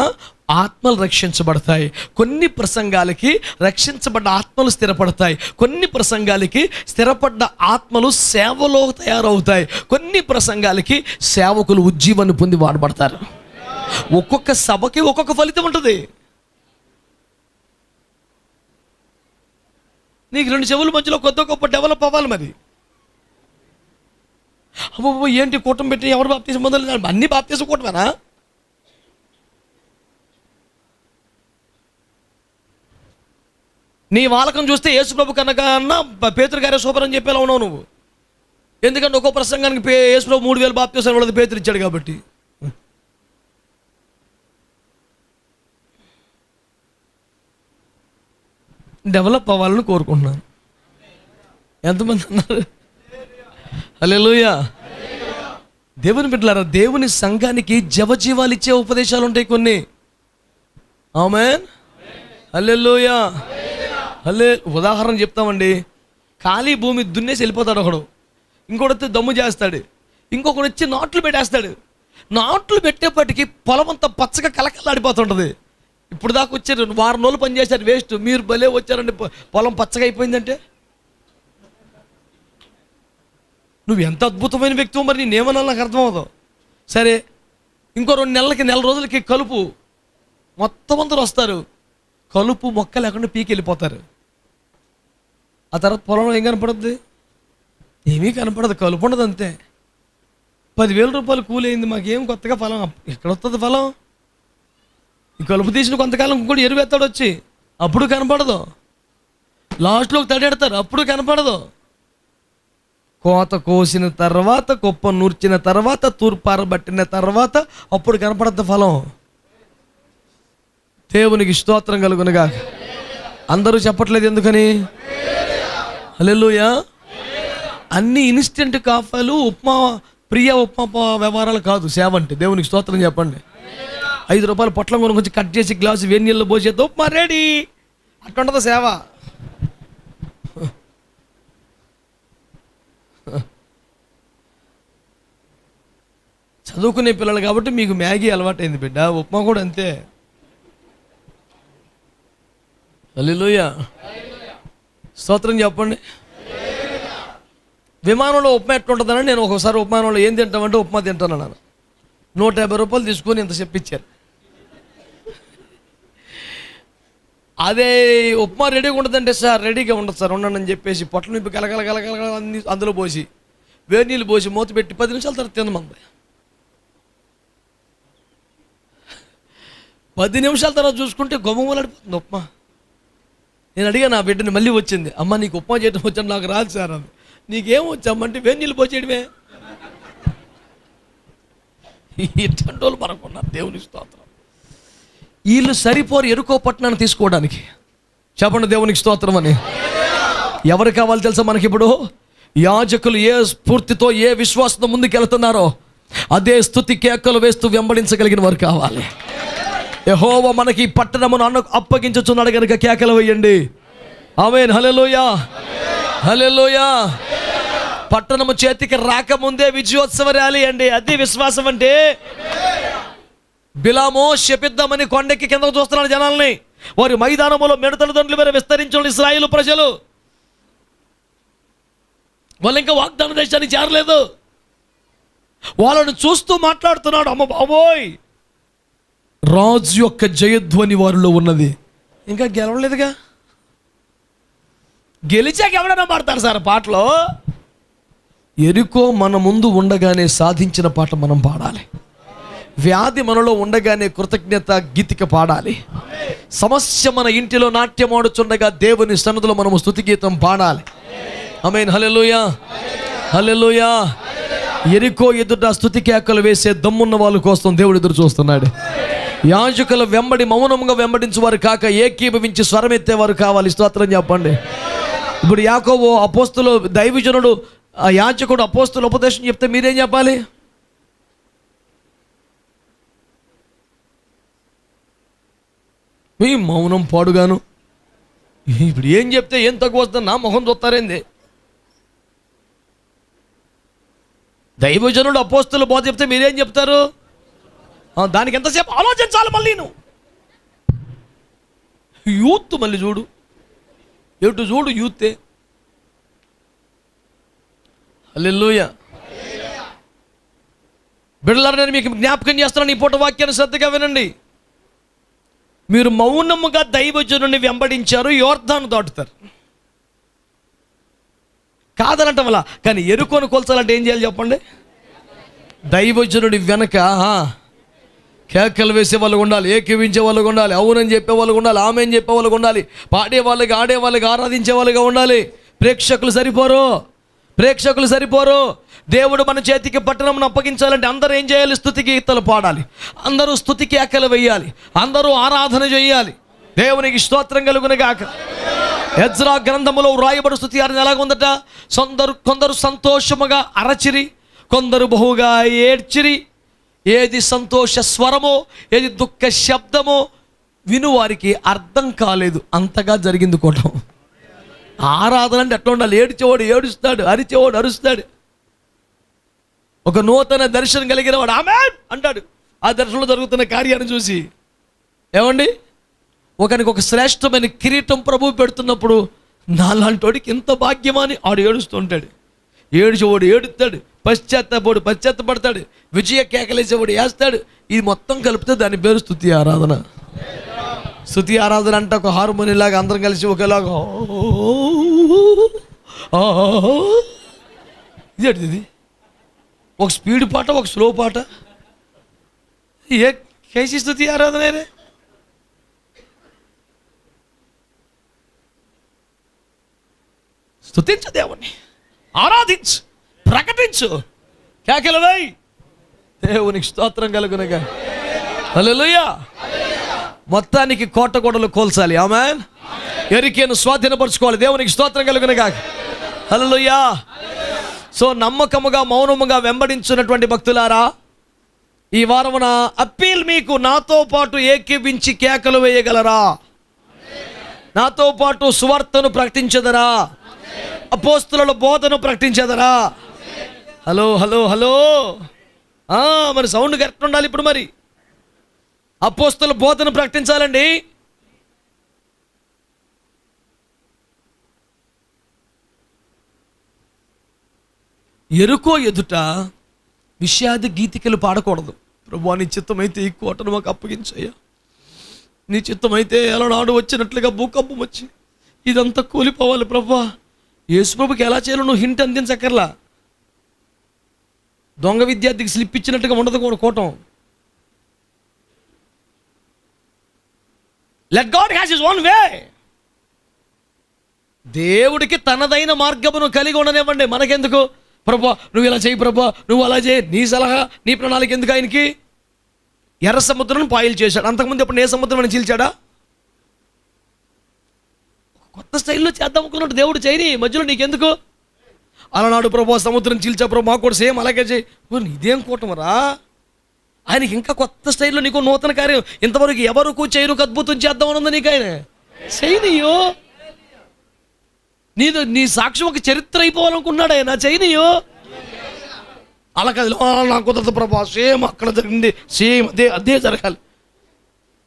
ఆత్మలు రక్షించబడతాయి, కొన్ని ప్రసంగాలకి రక్షించబడ్డ ఆత్మలు స్థిరపడతాయి, కొన్ని ప్రసంగాలకి స్థిరపడ్డ ఆత్మలు సేవలో తయారవుతాయి, కొన్ని ప్రసంగాలకి సేవకులు ఉజ్జీవాన్ని పొంది వాడబడతారు. ఒక్కొక్క సభకి ఒక్కొక్క ఫలితం ఉంటుంది. నీకు 2 చెవుల మధ్యలో కొత్త గొప్ప డెవలప్ అవ్వాలి. మరి అబ్బో ఏంటి కూటమి పెట్టి ఎవరు బాప్తీసం పొందాలి? అన్ని బాప్తీసం కూటమేనా? నీ వాలకం చూస్తే యేసుప్రభు కనుక అన్న పేతురు గారే సూపర్ అని చెప్పేలా ఉన్నావు నువ్వు. ఎందుకంటే ఒక్కో ప్రసంగానికి యేసుప్రభు 3000 బాప్తీసాలు వాళ్ళది పేతురు ఇచ్చాడు కాబట్టి. డెవలప్ అవ్వాలని కోరుకుంటున్నాను. ఎంతమంది అన్నారు హల్లెలూయా? దేవుని బిడ్డలారా, దేవుని సంఘానికి జవజీవాలు ఇచ్చే ఉపదేశాలు ఉంటాయి కొన్ని. ఆమేన్, హల్లెలూయా. ఉదాహరణ చెప్తామండి. ఖాళీ భూమి దున్నేసి వెళ్ళిపోతాడు ఒకడు, ఇంకోటి వచ్చి దమ్ము చేస్తాడు, ఇంకొకడు వచ్చి నాట్లు పెట్టేస్తాడు. నాట్లు పెట్టేపటికి పొలం అంతా పచ్చగా కలకలాడిపోతుంటుంది. ఇప్పుడు దాకా వచ్చారు, వారం రోజులు పనిచేశారు, వేస్ట్. మీరు భలే వచ్చారండి, పొలం పచ్చగా అయిపోయిందంటే నువ్వు ఎంత అద్భుతమైన వ్యక్తివో మరి నేనేమన్నా నాకు అర్థమవుతావు. సరే, ఇంకో 2 నెలలకి 4 రోజులకి కలుపు మొత్తం అందరూ వస్తారు, కలుపు మొక్క లేకుండా పీకి వెళ్ళిపోతారు. ఆ తర్వాత పొలంలో ఏం కనపడుద్ది? ఏమీ కనపడదు, కలుపు ఉండదు అంతే. 10,000 రూపాయలు కూలి అయింది, మాకేం కొత్తగా ఫలం ఎక్కడ వస్తుంది ఫలం? ఈ కలుపు తీసిన కొంతకాలం ఇంకోటి ఎరువు ఎత్తాడు వచ్చి, అప్పుడు కనపడదు. లాస్ట్లోకి తడెడతారు, అప్పుడు కనపడదు. కోత కోసిన తర్వాత, కుప్ప నూర్చిన తర్వాత, తూర్పారబట్టిన తర్వాత అప్పుడు కనపడద్దు ఫలం. దేవునికి స్తోత్రం కలుగునుగా. అందరూ చెప్పట్లేదు ఎందుకని? హల్లెలూయా. అన్ని ఇన్స్టెంట్ కాఫీలు, ఉప్మా, ప్రియ ఉప్మా వ్యవహారాలు కాదు సేవ అంటే. దేవునికి స్తోత్రం చెప్పండి. 5 రూపాయలు పొట్లం కొనుక్కొచ్చి కట్ చేసి గ్లాసు వేడి నీళ్ళు పోసేది ఉప్మా రెడీ, అట్టుండదు సేవ. చదువుకునే పిల్లలు కాబట్టి మీకు మ్యాగీ అలవాటైంది బిడ్డ, ఉప్మా కూడా అంతే. హల్లెలూయా, స్తోత్రం చెప్పండి. విమానంలో ఉప్మా ఎట్లుంటుందని నేను ఒకసారి విమానంలో ఏం తింటామంటే ఉప్మా తింటాను అన్నాను. 150 రూపాయలు తీసుకొని ఇంత చెప్పించారు. అదే ఉప్మా రెడీగా ఉండదంటే, సార్ రెడీగా ఉండదు సార్, ఉండండి అని చెప్పేసి పొట్ల నింపి కలకల అన్ని అందులో పోసి వేడి నీళ్ళు పోసి మూత పెట్టి 10 నిమిషాల తర్వాత తినమంది. 10 నిమిషాల తర్వాత చూసుకుంటే గొమ్మలాడిపోతుంది ఉప్మా. నేను అడిగా నా బిడ్డని, మళ్ళీ వచ్చింది, అమ్మ నీకు ఉప్మా చేయడం వచ్చాను, నాకు రాదు సార్ అని. నీకేం వచ్చామంటే వేడి నీళ్ళు పోసేయడమే. ఇట్లాంటి వాళ్ళు మనకున్నారు. దేవుని స్తోత్రం. వీళ్ళు సరిపోరు ఎరుకో పట్టణాన్ని తీసుకోవడానికి. చెప్పండి దేవునికి స్తోత్రం అని. ఎవరు కావాలి తెలుసా మనకి? ఇప్పుడు యాజకులు ఏ స్ఫూర్తితో, ఏ విశ్వాసంతో ముందుకు వెళ్తున్నారో అదే స్తుతి కేకలు వేస్తూ వెంబడించగలిగిన వారు కావాలి. యెహోవా మనకి పట్టణమును అప్పగించుచున్నాడు కనుక కేకలు వేయండి. ఆమేన్, హల్లెలూయా, హల్లెలూయా. పట్టణము చేతికి రాకముందే విజయోత్సవ ర్యాలీ అండి, అది విశ్వాసం అంటే. బిలామో శపిద్దామని కొండెక్కి కిందకు చూస్తున్నాడు జనాల్ని. వారి మైదానములో మిడతల దండ్లు మీద విస్తరించిన ఇశ్రాయేలు ప్రజలు, వాళ్ళు ఇంకా వాగ్దాన దేశానికి చేరలేదు. వాళ్ళను చూస్తూ మాట్లాడుతున్నాడు, అమ్మ బాబోయ్, రాజు యొక్క జయధ్వని వారిలో ఉన్నది. ఇంకా గెలవలేదుగా. గెలిచాక ఎవడైనా పాడతారు సార్ పాటలో? ఎరుకో మన ముందు ఉండగానే సాధించిన పాట మనం పాడాలి. వ్యాధి మనలో ఉండగానే కృతజ్ఞత గీతిక పాడాలి. సమస్య మన ఇంటిలో నాట్యమాడుచుండగా దేవుని సన్నిధిలో మనము స్తుతి గీతం పాడాలి. ఆమేన్, హల్లెలూయా, హల్లెలూయా. ఎరికో ఎదుట స్తుతి కేకలు వేసే దమ్మున్న వాళ్ళ కోసం దేవుడు ఎదురు చూస్తున్నాడు. యాజకుల వెంబడి మౌనంగా వెంబడించేవారు కాక ఏకీభవించి స్వరమెత్తేవారు కావాలి. స్తోత్రం చెప్పండి. ఇప్పుడు యాకోబు అపోస్తులు, దైవజనుడు, ఆ యాజకుడు అపోస్తులు ఉపదేశం చెప్తే మీరేం చెప్పాలి? మీ మౌనం పాడుగాను. ఇప్పుడు ఏం చెప్తే ఏం తక్కువ వస్తుంది, నా మొహం చూస్తారేంది? దైవజనుడు అపోస్తులు బోధ చెప్తే మీరేం చెప్తారు? దానికి ఎంతసేపు ఆలోచించాలి? మళ్ళీ నువ్వు యూత్ మళ్ళీ చూడు, ఎటు చూడు యూతే. హల్లెలూయా. బిడ్డలారా, నేను మీకు జ్ఞాపకం చేస్తున్నాను, ఈ పూట వాక్యాన్ని శ్రద్ధగా వినండి. మీరు మౌనముగా దైవజనుని వెంబడించారు, యోర్దాను దాటుతారు. కాదనటం వల్ల. కానీ ఎరుకోను కొల్చాలంటే ఏం చేయాలి చెప్పండి? దైవజనుడి వెనక కేకలు వేసే వాళ్ళు ఉండాలి, ఏకీవించే వాళ్ళు ఉండాలి, అవునని చెప్పే వాళ్ళు ఉండాలి, ఆమె అని చెప్పే వాళ్ళు ఉండాలి, పాడే వాళ్ళకి ఆడే వాళ్ళకి ఆరాధించే వాళ్ళుగా ఉండాలి. ప్రేక్షకులు సరిపోరు. దేవుడు మన చేతికి పట్టణంను అప్పగించాలంటే అందరూ ఏం చేయాలి? స్తుతి గీతాలు పాడాలి, అందరూ స్తుతి కేకలు వేయాలి, అందరూ ఆరాధన చేయాలి. దేవునికి స్తోత్రం కలుగునుగాక. ఎజ్రా గ్రంథములో వ్రాయబడి స్తుతి ఆరాధన ఎలాగుందట? కొందరు సంతోషముగా అరచిరి, కొందరు బహుగా ఏడ్చిరి. ఏది సంతోష స్వరమో ఏది దుఃఖ శబ్దమో వినువారికి అర్థం కాలేదు, అంతగా జరిగింది కూటం. ఆరాధన అంటే ఎట్లా ఉండాలి? ఏడ్చేవాడు ఏడుస్తాడు, అరిచేవాడు అరుస్తాడు. ఒక నూతన దర్శనం కలిగిన వాడు ఆమేన్ అంటాడు ఆ దర్శనంలో జరుగుతున్న కార్యాన్ని చూసి. ఏమండి, ఒకనికి ఒక శ్రేష్టమైన కిరీటం ప్రభువు పెడుతున్నప్పుడు నాలాంటోడికి ఇంత భాగ్యమని ఆడు ఏడుస్తుంటాడు. ఏడ్చేవాడు ఏడుస్తాడు, పశ్చాత్తపడతాడు, విజయ కేకలేసేవాడు వేస్తాడు. ఇది మొత్తం కలిపితే దాని పేరు స్తుతి ఆరాధన. స్తుతి ఆరాధన అంటే ఒక హార్మోనిలాగా అందరం కలిసి ఒకేలాగా ఇది ఒక స్పీడ్ పాట, ఒక స్లో పాట. ఏ కేసి స్తుతి ఆరాధన? స్తుతించు దేవుణ్ణి, ఆరాధించు, ప్రకటించు, కేకలవై. దేవునికి స్తోత్రం కలుగునగా. హల్లెలూయా. మొత్తానికి కోట గోడలు కోల్చాలి. ఆమేన్. ఎరికేను స్వాధీనపరచుకోవాలి. దేవునికి స్తోత్రం కలుగునగా. హల్లెలూయా. సో నమ్మకముగా మౌనముగా వెంబడించున్నటువంటి భక్తులారా, ఈ వారమున అప్పీల్ మీకు, నాతో పాటు ఏకీవించి కేకలు వేయగలరా? నాతో పాటు సువార్తను ప్రకటించదరా? అపోస్తుల బోధను ప్రకటించదరా? Hello hello hello. మరి సౌండ్ కరెక్ట్ ఉండాలి. ఇప్పుడు మరి అపోస్తుల బోధను ప్రకటించాలండి. ఎరుకో ఎదుట విషాద గీతికలు పాడకూడదు. ప్రభువా, నీ చిత్తమైతే ఈ కోటను మాకు అప్పగించయ్యా, నీ చిత్తమైతే ఎలానాడు వచ్చినట్లుగా భూకంపం వచ్చి ఇదంతా కూలిపోవాలి ప్రభువా. యేసుప్రభుకి ఎలా చేయాలో నువ్వు హింట్ అందించక్కర్లా. దొంగ విద్యార్థికి స్లిప్ ఇచ్చినట్టుగా ఉండదు కోటం. Let God has his own way. దేవుడికి తనదైన మార్గమును కలిగి ఉండనివ్వండి. మనకెందుకు? ప్రభువా నువ్వు ఇలా చేయి, ప్రభువా నువ్వు అలా చేయి, నీ సలహా నీ ప్రణాళిక ఎందుకు ఆయనకి? ఎర్ర సముద్రం పాయలు చేశాడు. అంతకుముందు ఎప్పుడు ఏ సముద్రం అని చీల్చాడా? కొత్త స్టైల్లో చేద్దాం అనుకున్నట్టు దేవుడు చేయని, మధ్యలో నీకెందుకు? అలనాడు ప్రభువా సముద్రం చీల్చా ప్రభు, మాకు కూడా సేమ్ అలాగే చేయి. ఇదేం కూటమరా? ఆయనకి ఇంకా కొత్త స్టైల్లో నీకు నూతన కార్యం ఇంతవరకు ఎవరు చేయరు అద్భుతం చేద్దామని ఉంది నీకు. ఆయన చేయనియో, నీ సాక్ష్యం ఒక చరిత్ర అయిపోవాలనుకున్నాడు ఆయన. చేయనియో అలా కాదు, నాకు కుదరదు ప్రభా, సేమ్ అక్కడ జరిగింది సేమ్ అదే జరగాలి.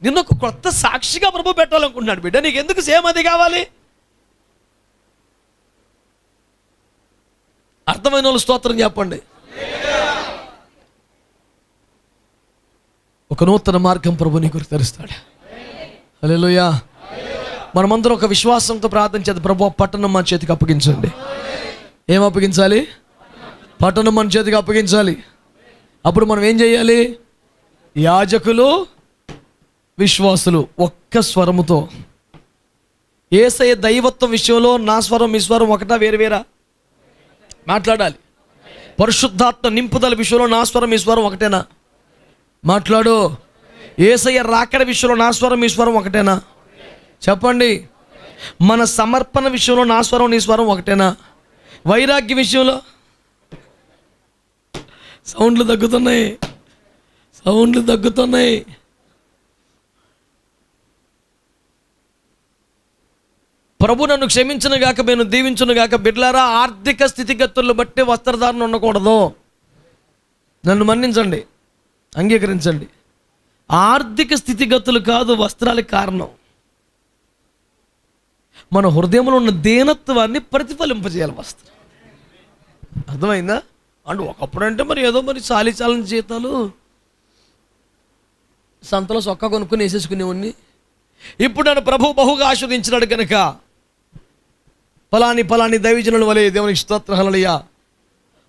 నిన్ను ఒక కొత్త సాక్షిగా ప్రభు పెట్టాలనుకుంటున్నాడు. బిడ్డ నీకు ఎందుకు సేమ్ అది కావాలి? అర్థమైన వాళ్ళు స్తోత్రం చెప్పండి. ఒక నూతన మార్గం ప్రభు నీ కొరకు తెరుస్తాడు. హల్లెలూయా. మనమందరం ఒక విశ్వాసంతో ప్రార్థన చేద్దాం. ప్రభు పట్టణం మన చేతికి అప్పగించండి. ఏం అప్పగించాలి? పట్టణం మన చేతికి అప్పగించాలి. అప్పుడు మనం ఏం చేయాలి? యాజకులు విశ్వాసులు ఒక్క స్వరముతో యేసయ్య దైవత్వం విషయంలో నా స్వరం మీ స్వరం ఒకటా వేరువేరా? మాట్లాడాలి. పరిశుద్ధాత్మ నింపుదల విషయంలో నా స్వరం మీ స్వరం ఒకటేనా? మాట్లాడు. యేసయ్య రాకడ విషయంలో నా స్వరం మీ స్వరం ఒకటేనా? చెప్పండి. మన సమర్పణ విషయంలో నా స్వరం నీ స్వరం ఒకటేనా? వైరాగ్య విషయంలో సౌండ్లు తగ్గుతున్నాయి. ప్రభు నన్ను క్షమించును గాక, నేను దీవించును గాక. బిడ్డలారా, ఆర్థిక స్థితిగతులను బట్టి వస్త్రధారణ ఉండకూడదు. నన్ను మన్నించండి, అంగీకరించండి. ఆర్థిక స్థితిగతులు కాదు వస్త్రాలకు కారణం. మన హృదయంలో ఉన్న దీనత్వాన్ని ప్రతిఫలింపజేయాలి వస్త్రం. అర్థమైందా? అంటే ఒకప్పుడు అంటే మరి ఏదో మరి చాలీచాలని జీతాలు సంతలో సొక్క కొనుక్కొని వేసేసుకునేవాడిని. ఇప్పుడు నన్ను ప్రభు బహుగా ఆస్వాదించినాడు కనుక ఫలాని దైవజనుల వలె, దేవునికి స్తోత్రం, హల్లెలూయా.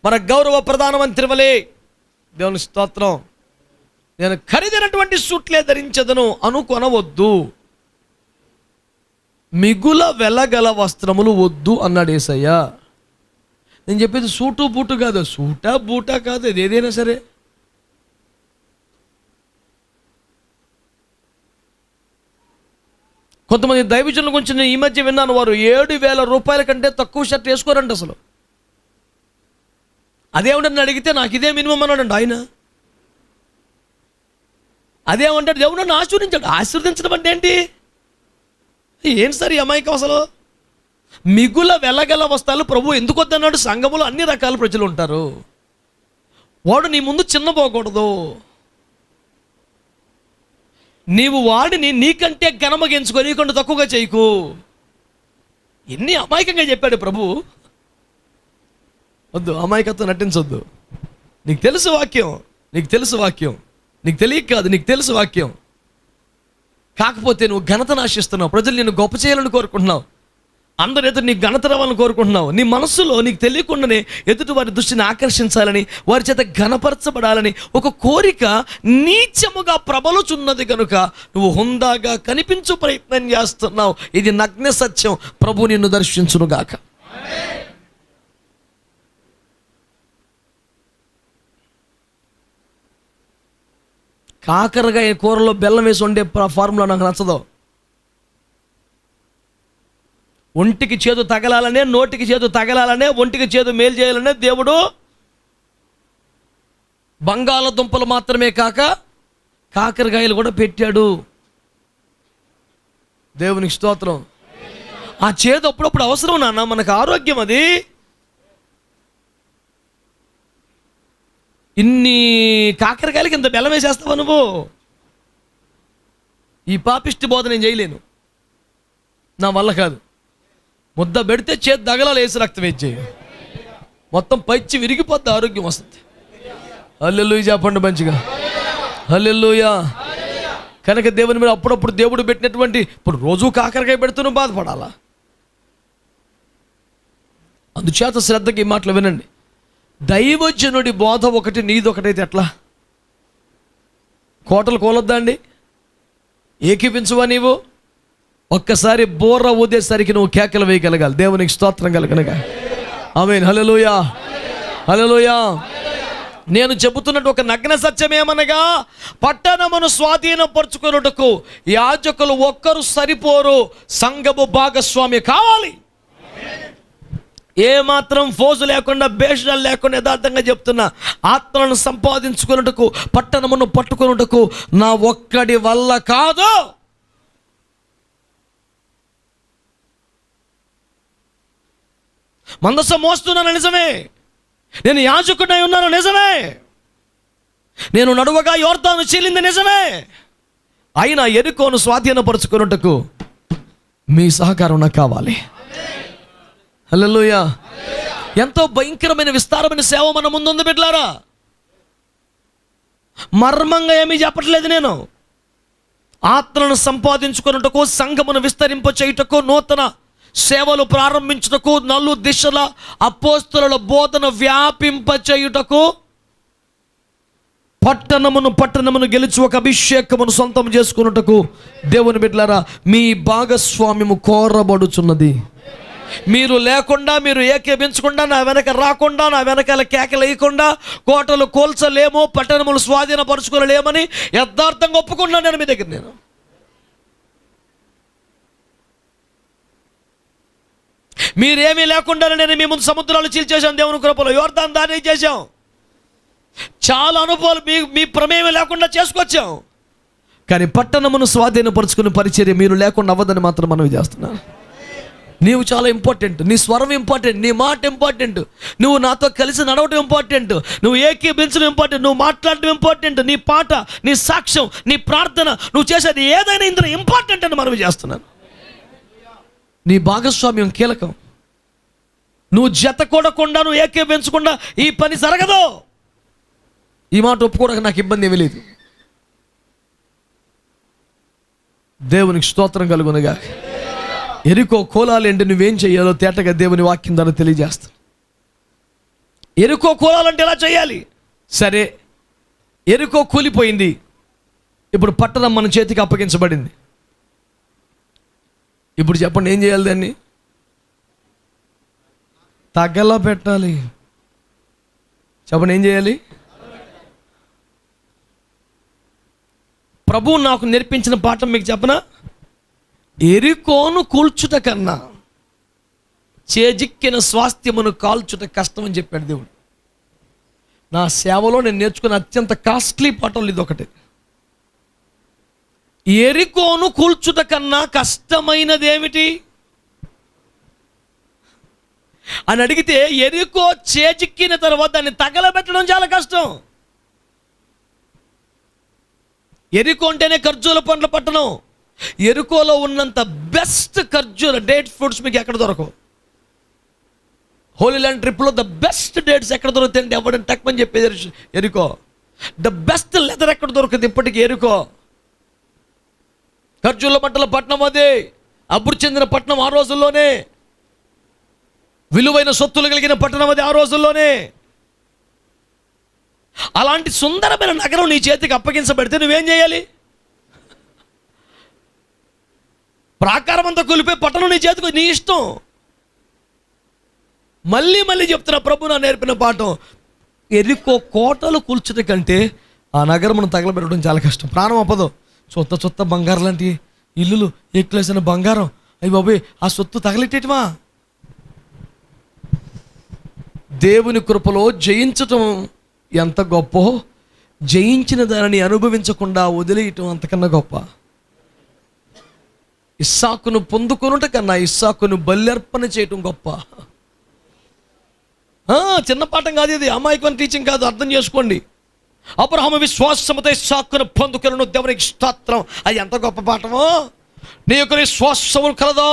మన గౌరవ ప్రధానమంత్రి వలె, దేవునికి స్తోత్రం, నేను ఖరీదైనటువంటి సూట్లే ధరించదను అనుకొనవద్దు. మిగుల వెలగల వస్త్రములు వద్దు అన్నాడు యేసయ్య. నేను చెప్పేది సూటు బూటు కాదు, సూటా బూటా కాదు, ఇది ఏదైనా సరే. కొంతమంది దైవజనుల గురించి నేను ఈ మధ్య విన్నాను, వారు 7,000 రూపాయల కంటే తక్కువ షర్ట్ వేసుకోరంట అసలు. అదేమంటే అడిగితే నాకు ఇదే మినిమం అన్నాడండి ఆయన. అదేమంటాడు, దేవుడు నన్ను ఆశీర్వదించాడు. ఆశీర్వదించడం అంటే ఏంటి? ఏంటి సార్ ఈ అమాయకం అసలు? మిగుల వెలగల వస్త్రాలు ప్రభు ఎందుకు వద్దన్నాడు? సంఘములో అన్ని రకాల ప్రజలు ఉంటారు. వాడు నీ ముందు చిన్నపోకూడదు. నీవు వాడిని నీకంటే ఘనమగించుకో, నీకంటే తక్కువగా చేయకు. ఎన్ని అమాయకంగా చెప్పాడు ప్రభు. వద్దు, అమాయకత్వం నటించొద్దు. నీకు తెలుసు వాక్యం, నీకు తెలుసు వాక్యం, నీకు తెలియక కాదు, నీకు తెలుసు వాక్యం. కాకపోతే నువ్వు ఘనతను ఆశిస్తున్నావు, ప్రజలు నిన్ను గొప్ప చేయాలని కోరుకుంటున్నావు, అందరు ఎదురు నీకు ఘనత రావాలని కోరుకుంటున్నావు. నీ మనస్సులో నీకు తెలియకుండానే ఎదుటి వారి దృష్టిని ఆకర్షించాలని, వారి చేత ఘనపరచబడాలని ఒక కోరిక నీచముగా ప్రబలుచున్నది కనుక నువ్వు హుందాగా కనిపించు ప్రయత్నం చేస్తున్నావు. ఇది నగ్న సత్యం. ప్రభు నిన్ను దర్శించునుగాక. కాకరకాయ కూరలో బెల్లం వేసి వండే ఫార్ములా నాకు నచ్చదు. ఒంటికి చేదు తగలాలనే, నోటికి చేదు తగలాలనే, ఒంటికి చేదు మేలు చేయాలనే దేవుడు బంగాళదుంపలు మాత్రమే కాక కాకరకాయలు కూడా పెట్టాడు. దేవునికి స్తోత్రం. ఆ చేదు అప్పుడప్పుడు అవసరం నాన్న, మనకు ఆరోగ్యం అది. ఇన్ని కాకరకాయలకి ఇంత బెల్లం వేసేస్తావా నువ్వు? ఈ పాపిష్టి బోధ నేను చేయలేను, నా వల్ల కాదు. ముద్ద పెడితే చేతి దగలాలు వేసి రక్తం వేసేయి, మొత్తం పైచి విరిగిపోద్ది, ఆరోగ్యం వస్తుంది. హల్లెలూయా చెప్పండి మంచిగా, హల్లెలూయా. కనుక దేవుని మీద అప్పుడప్పుడు దేవుడు పెట్టినటువంటి, ఇప్పుడు రోజు కాకరకాయ పెడుతూ బాధపడాలా? అందుచేత శ్రద్ధకి ఈ మాటలు వినండి. దైవజనుడి బోధ ఒకటి, నీది ఒకటైతే ఎట్లా? కోటలు కోలొద్దా అండి? ఏకీపించువా నీవు? ఒక్కసారి బోర్ర ఊదేసరికి నువ్వు కేకలు వేయగలగాలి. దేవునికి స్తోత్రం కలగనగా. ఆమేన్, హల్లెలూయా, హల్లెలూయా. నేను చెబుతున్నట్టు ఒక నగ్న సత్యమేమనగా, పట్టణమును స్వాధీనపరుచుకున్నట్టుకు యాజకులు ఒక్కరు సరిపోరు, సంఘము భాగస్వామి కావాలి. ఏమాత్రం ఫోజు లేకుండా, భేషణాలు లేకుండా యథార్థంగా చెప్తున్నా, ఆత్మలను సంపాదించుకున్నట్టుకు, పట్టణమును పట్టుకున్నట్టుకు నా ఒక్కడి వల్ల కాదు. మందసం మోస్తున్నాను నిజమే, నేను యాజకుడై ఉన్నాను నిజమే, నేను నడువగా యోర్దాను చీలింది నిజమే. అయినా యెరికోను స్వాధీనపరుచుకున్నట్టుకు మీ సహకారం నాకు కావాలి. హల్లెలూయా. ఎంతో భయంకరమైన విస్తారమైన సేవ మన ముందుంది బిడ్డలారా. మర్మంగా ఏమీ చెప్పట్లేదు నేను. ఆత్మలను సంపాదించుకున్నట్టుకు, సంఘమును విస్తరింప చేయుటకు, నూతన సేవలు ప్రారంభించుటకు, నలు దిశల అపోస్తలుల బోధన వ్యాపింప చేయుటకు, పట్టణమును గెలిచి ఒక అభిషేకమును సొంతం చేసుకున్నట్టుకు దేవుని బిడ్డలారా మీ భాగస్వామ్యము కోరబడుచున్నది. మీరు లేకుండా, మీరు ఏకీపించకుండా, నా వెనక రాకుండా, నా వెనకాల కేకలు వేయకుండా కోటలు కోల్చలేమో, పట్టణములు స్వాధీనపరుచుకోలేమని యథార్థంగా ఒప్పుకున్నాను నేను మీ దగ్గర. నేను మీరేమీ లేకుండా నేను మీ ముందు సముద్రాలు చీల్చేశాను, దేవుని కృపలో యోర్దాను దారి చేశాం. చాలా అనుభవాలు మీ ప్రమేయం లేకుండా చేసుకొచ్చాం. కానీ పట్టణమును స్వాధీనపరుచుకునే పరిచర్య మీరు లేకుండా అవ్వదని మాత్రం మనవి చేస్తున్నాను. నీవు చాలా ఇంపార్టెంట్, నీ స్వరం ఇంపార్టెంట్, నీ మాట ఇంపార్టెంట్, నువ్వు నాతో కలిసి నడవడం ఇంపార్టెంట్, నువ్వు ఏకీభించడం ఇంపార్టెంట్, నువ్వు మాట్లాడడం ఇంపార్టెంట్, నీ పాట, నీ సాక్ష్యం, నీ ప్రార్థన, నువ్వు చేసేది ఏదైనా ఇందులో ఇంపార్టెంట్ అని మనవి చేస్తున్నాను. నీ భాగస్వామ్యం కీలకం. నువ్వు జత కూడకుండా, నువ్వు ఏకీభించకుండా ఈ పని జరగదు. ఈ మాట ఒప్పుకోవడానికి నాకు ఇబ్బంది ఏమీ లేదు. దేవునికి స్తోత్రం కలుగునుగా. ఎరికో కూలాలంటే నువ్వేం చేయాలో తేటగా దేవుని వాక్యం ద్వారా తెలియజేస్తా. ఎరికో కూలాలంటే ఎలా చేయాలి? సరే, ఎరికో కూలిపోయింది, ఇప్పుడు పట్టణం మన చేతికి అప్పగించబడింది. ఇప్పుడు చెప్పండి, ఏం చేయాలి? దాన్ని తగలబెట్టాలి. చెప్పండి, ఏం చేయాలి? ప్రభువు నాకు నేర్పించిన పాఠం మీకు చెప్పనా? ఎరికోను కూల్చుట కన్నా చేజిక్కిన స్వాస్థ్యమును కాల్చుట కష్టం అని చెప్పాడు దేవుడు. నా సేవలో నేను నేర్చుకున్న అత్యంత కాస్ట్లీ పాఠం ఇది ఒకటి. ఎరికోను కూల్చుట కన్నా కష్టమైనది ఏమిటి అని అడిగితే, ఎరికో చేజిక్కిన తర్వాత దాన్ని తగలబెట్టడం చాలా కష్టం. ఎరికో అంటేనే ఖర్జూర పండ్ల పట్టణం. ఎరికోలో ఉన్నంత బెస్ట్ ఖర్జూర డేట్ ఫ్రూట్స్ మీకు ఎక్కడ దొరకవు. హోలీ ల్యాండ్ ట్రిప్లో ద బెస్ట్ డేట్స్ ఎక్కడ దొరుకుతాయంటే ఎవడని టక్మని చెప్పేది ఎరికో. ద బెస్ట్ లెదర్ ఎక్కడ దొరుకుతుంది ఇప్పటికీ? ఎరికో. ఖర్జూర పంటల పట్టణం అదే, అభివృద్ధి చెందిన పట్టణం ఆ రోజుల్లోనే, విలువైన సొత్తులు కలిగిన పట్టణం అది ఆ రోజుల్లోనే. అలాంటి సుందరమైన నగరం నీ చేతికి అప్పగించబడితే నువ్వేం చేయాలి? ప్రాకారం అంతా కూలిపోయి పట్టణం నీ చేతికి, నీ ఇష్టం. మళ్ళీ మళ్ళీ చెప్తున్నా, ప్రభు నా నేర్పిన పాఠం. ఎరికో కోటలు కూల్చుట కంటే ఆ నగరం తగలబెట్టడం చాలా కష్టం. ప్రాణం అప్పదు. చొత్త బంగారం లాంటి ఇల్లులు, ఎక్కులేసిన బంగారం, అయ్యి బాబోయ్, ఆ సొత్తు తగలెట్టేటమా? దేవుని కృపలో జయించటం ఎంత గొప్ప, జయించిన దానిని అనుభవించకుండా వదిలేయటం అంతకన్నా గొప్ప. ఇస్సాకును పొందుకొనుట కన్నా ఇస్సాకును బల్యర్పణ చేయటం గొప్ప. చిన్న పాఠం కాదు ఇది, అమాయకమైన టీచింగ్ కాదు, అర్థం చేసుకోండి. అబ్రహాము విశ్వాసముతో ఇస్సాకును పొందుకొనును, దేవునికి స్తోత్రం. అది ఎంత గొప్ప పాఠమో. నీ యొక్క విశ్వాసము కలదో,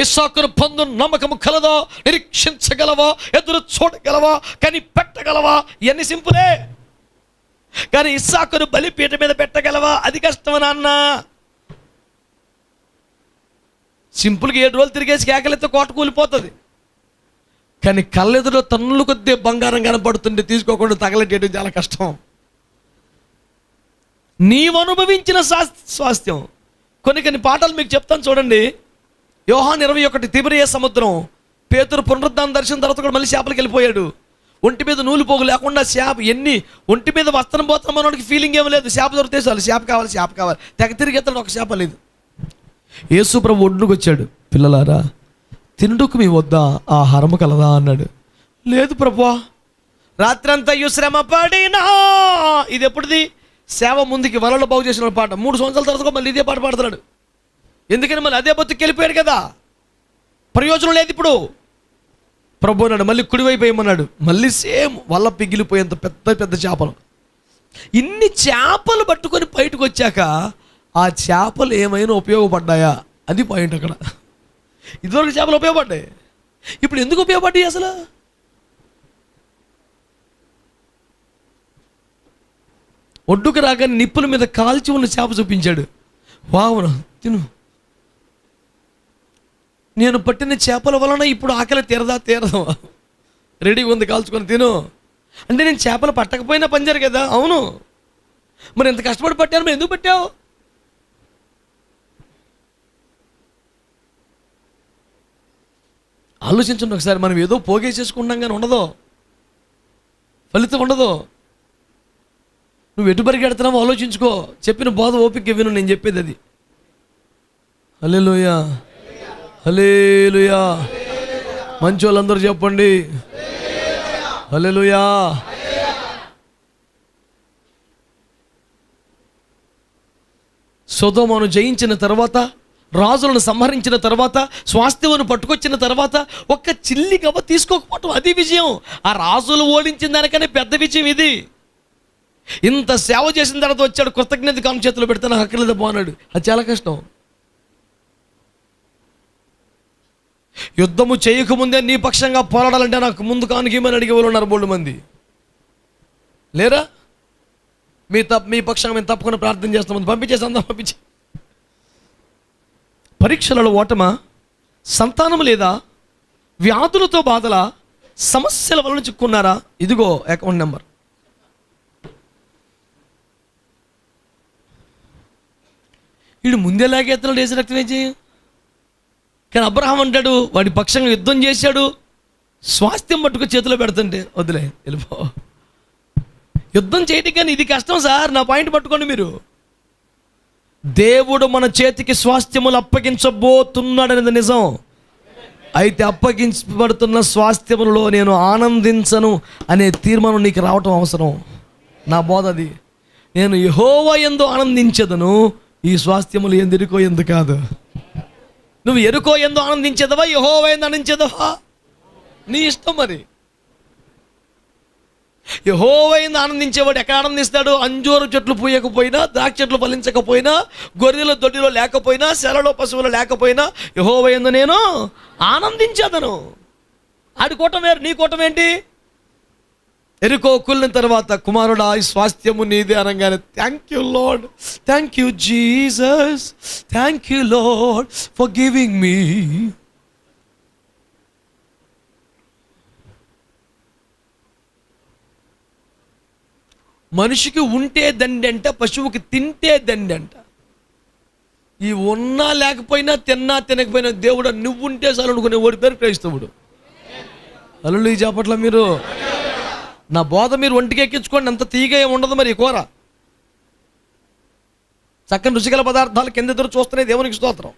ఇస్సాకును పొందు నమ్మకము కలదో, నిరీక్షించగలవా, ఎదురు చూడగలవా, కానీ పెట్టగలవా, ఇవన్నీ సింపులే. కానీ ఇస్సాకును బలిపీఠ మీద పెట్టగలవా, అది కష్టం నాన్న. సింపుల్గా 7 రోజులు తిరిగేసి కేకలెత్తే కోట కూలిపోతుంది. కానీ కళ్ళెదులో తన్నులు కొద్ది బంగారం కనపడుతుంటే తీసుకోకుండా తగలెట్టేయడం చాలా కష్టం. నీవు అనుభవించిన స్వాస్థ్యం. కొన్ని పాఠాలు మీకు చెప్తాను చూడండి. యోహాను 21, తిబెరియా సముద్రం, పేతురు పునరుద్ధాన దర్శనం తర్వాత కూడా మళ్ళీ చేపలకి వెళ్ళిపోయాడు. ఒంటి మీద నూలు పోగు లేకుండా చేప, ఒంటి మీద వస్త్రం పోతాం మనకి ఫీలింగ్ ఏమి లేదు. చేప దొరికితే చాలు, చేప కావాలి, తెగ తిరిగి ఎత్తాడు, ఒక చేప లేదు. యేసు ప్రభు ఒడ్డుకు వచ్చాడు. పిల్లలారా, తినుటకు మీ వద్ద ఆహారము కలదా అన్నాడు. లేదు ప్రభువా, రాత్రంతా శ్రమ పడినా. ఇది ఎప్పుడుది? సేవ ముందుకి వలలో బాగు చేసిన పాట. 3 సంవత్సరాల తర్వాత మళ్ళీ ఇదే పాట పాడుతున్నాడు. ఎందుకని? మళ్ళీ అదే బతుకు వెళ్ళిపోయాడు కదా, ప్రయోజనం లేదు. ఇప్పుడు ప్రభు అన్నాడు, మళ్ళీ కుడివైపు ఏమన్నాడు, మళ్ళీ సేమ్ వల్ల పిగిలిపోయేంత పెద్ద చేపలు. ఇన్ని చేపలు పట్టుకొని బయటకు వచ్చాక ఆ చేపలు ఏమైనా ఉపయోగపడ్డాయా? అది పాయింట్ అక్కడ. ఇదివరకు చేపలు ఉపయోగపడ్డాయి, ఇప్పుడు ఎందుకు ఉపయోగపడ్డాయి అసలు? ఒడ్డుకు రాగానే నిప్పుల మీద కాల్చి ఉన్న చేప చూపించాడు. వావును, తిను. నేను పట్టిన చేపల వలన ఇప్పుడు ఆకలి తీరదా? రెడీగా ఉంది, కాల్చుకొని తిను అంటే. నేను చేపలు పట్టకపోయినా పనిచేరు కదా. అవును, మరి ఎంత కష్టపడి పట్టాను, మరి ఎందుకు పట్టావు? ఆలోచించండి ఒకసారి. మనం ఏదో పోగేసేసుకుంటాం కానీ ఉండదు, ఫలితం ఉండదు. నువ్వు ఎటు పరిగెడుతున్నావో ఆలోచించుకో. చెప్పిన బోధ ఓపిక విను, నేను చెప్పేది అది. హల్లెలూయా, హల్లెలూయా. మంచి వాళ్ళందరూ చెప్పండి హల్లెలూయా. సొదొమను జయించిన తర్వాత, రాజులను సంహరించిన తర్వాత, స్వాస్థ్యమును పట్టుకొచ్చిన తర్వాత ఒక్క చిల్లి గవ్వ తీసుకోకపోవటం అది విజయం. ఆ రాజులు ఓడించిన దానికనే పెద్ద విజయం ఇది. ఇంత సేవ చేసిన తర్వాత వచ్చాడు, కృతజ్ఞత కాను చేతులు పెడితే నాకు అక్కర్లేదు బాగున్నాడు. అది చాలా కష్టం. యుద్ధము చేయకముందే నీ పక్షంగా పోరాడాలంటే నాకు ముందు కానుకేమని అడిగే వాళ్ళు ఉన్నారు బోల్డు మంది. లేరా? మీ పక్షంగా మేము తప్పకుండా ప్రార్థన చేస్తాం, పంపించేసి అందరం పంపించే. పరీక్షలలో ఓటమా? సంతానం లేదా? వ్యాధులతో బాధల? సమస్యల వలన చిక్కున్నారా? ఇదిగో అకౌంట్ నెంబర్. వీడు ముందే లాగేస్తున్నాడు, వేసి రక్తం వేసి. కానీ అబ్రహాం అంటాడు, వాడి పక్షంగా యుద్ధం చేశాడు, స్వాస్థ్యం పట్టుకు చేతిలో పెడుతుంటే వదిలే వెళ్ళిపో. యుద్ధం చేయటం కానీ ఇది కష్టం సార్. నా పాయింట్ పట్టుకోండి మీరు. దేవుడు మన చేతికి స్వాస్థ్యములు అప్పగించబోతున్నాడనేది నిజం. అయితే అప్పగించబడుతున్న స్వాస్థ్యములలో నేను ఆనందించను అనే తీర్మానం నీకు రావటం అవసరం. నా బోధ అది. నేను యెహోవా యందు ఆనందించదను, ఈ స్వాస్థ్యములు ఎందుకో ఎందు కాదు. నువ్వు ఎరుకో ఎందు ఆనందించేదవా, యెహోవా యందు ఆనందించేదవా? నీ ఇష్టం. మరి యెహోవా యందు ఆనందించేవాడు ఎక్కడ ఆనందిస్తాడు? అంజూరు చెట్లు పూయకపోయినా, ద్రాక్ష చెట్లు ఫలించకపోయినా, గొర్రెల దొడ్డిలో లేకపోయినా, శలలో పశువులు లేకపోయినా యెహోవా యందు నేను ఆనందించేదను. ఆడి కూటం వేరు, నీ కూటం ఏంటి? ఎరుకో కూలిన తర్వాత కుమారుడా ఈ స్వాస్థ్యము నీదే అనగానే thank you lord, thank you Jesus, thank you lord for giving me. మనిషికి ఉంటే దండి అంట, పశువుకి తింటే దండి అంట. ఈ ఉన్నా లేకపోయినా, తిన్నా తినకపోయినా దేవుడు నువ్వు ఉంటే చాలు అనుకునే ఓడి పేరు క్రైస్తవుడు. హల్లెలూయా చెప్పట్లా మీరు? నా బోధ మీరు ఒంటికి ఎక్కించుకోండి, అంత తీగ ఏమి ఉండదు. మరి కూర చక్కని రుచిగల పదార్థాలు కింద ఎదురు చూస్తున్నాయి, దేవునికి స్తోత్రం.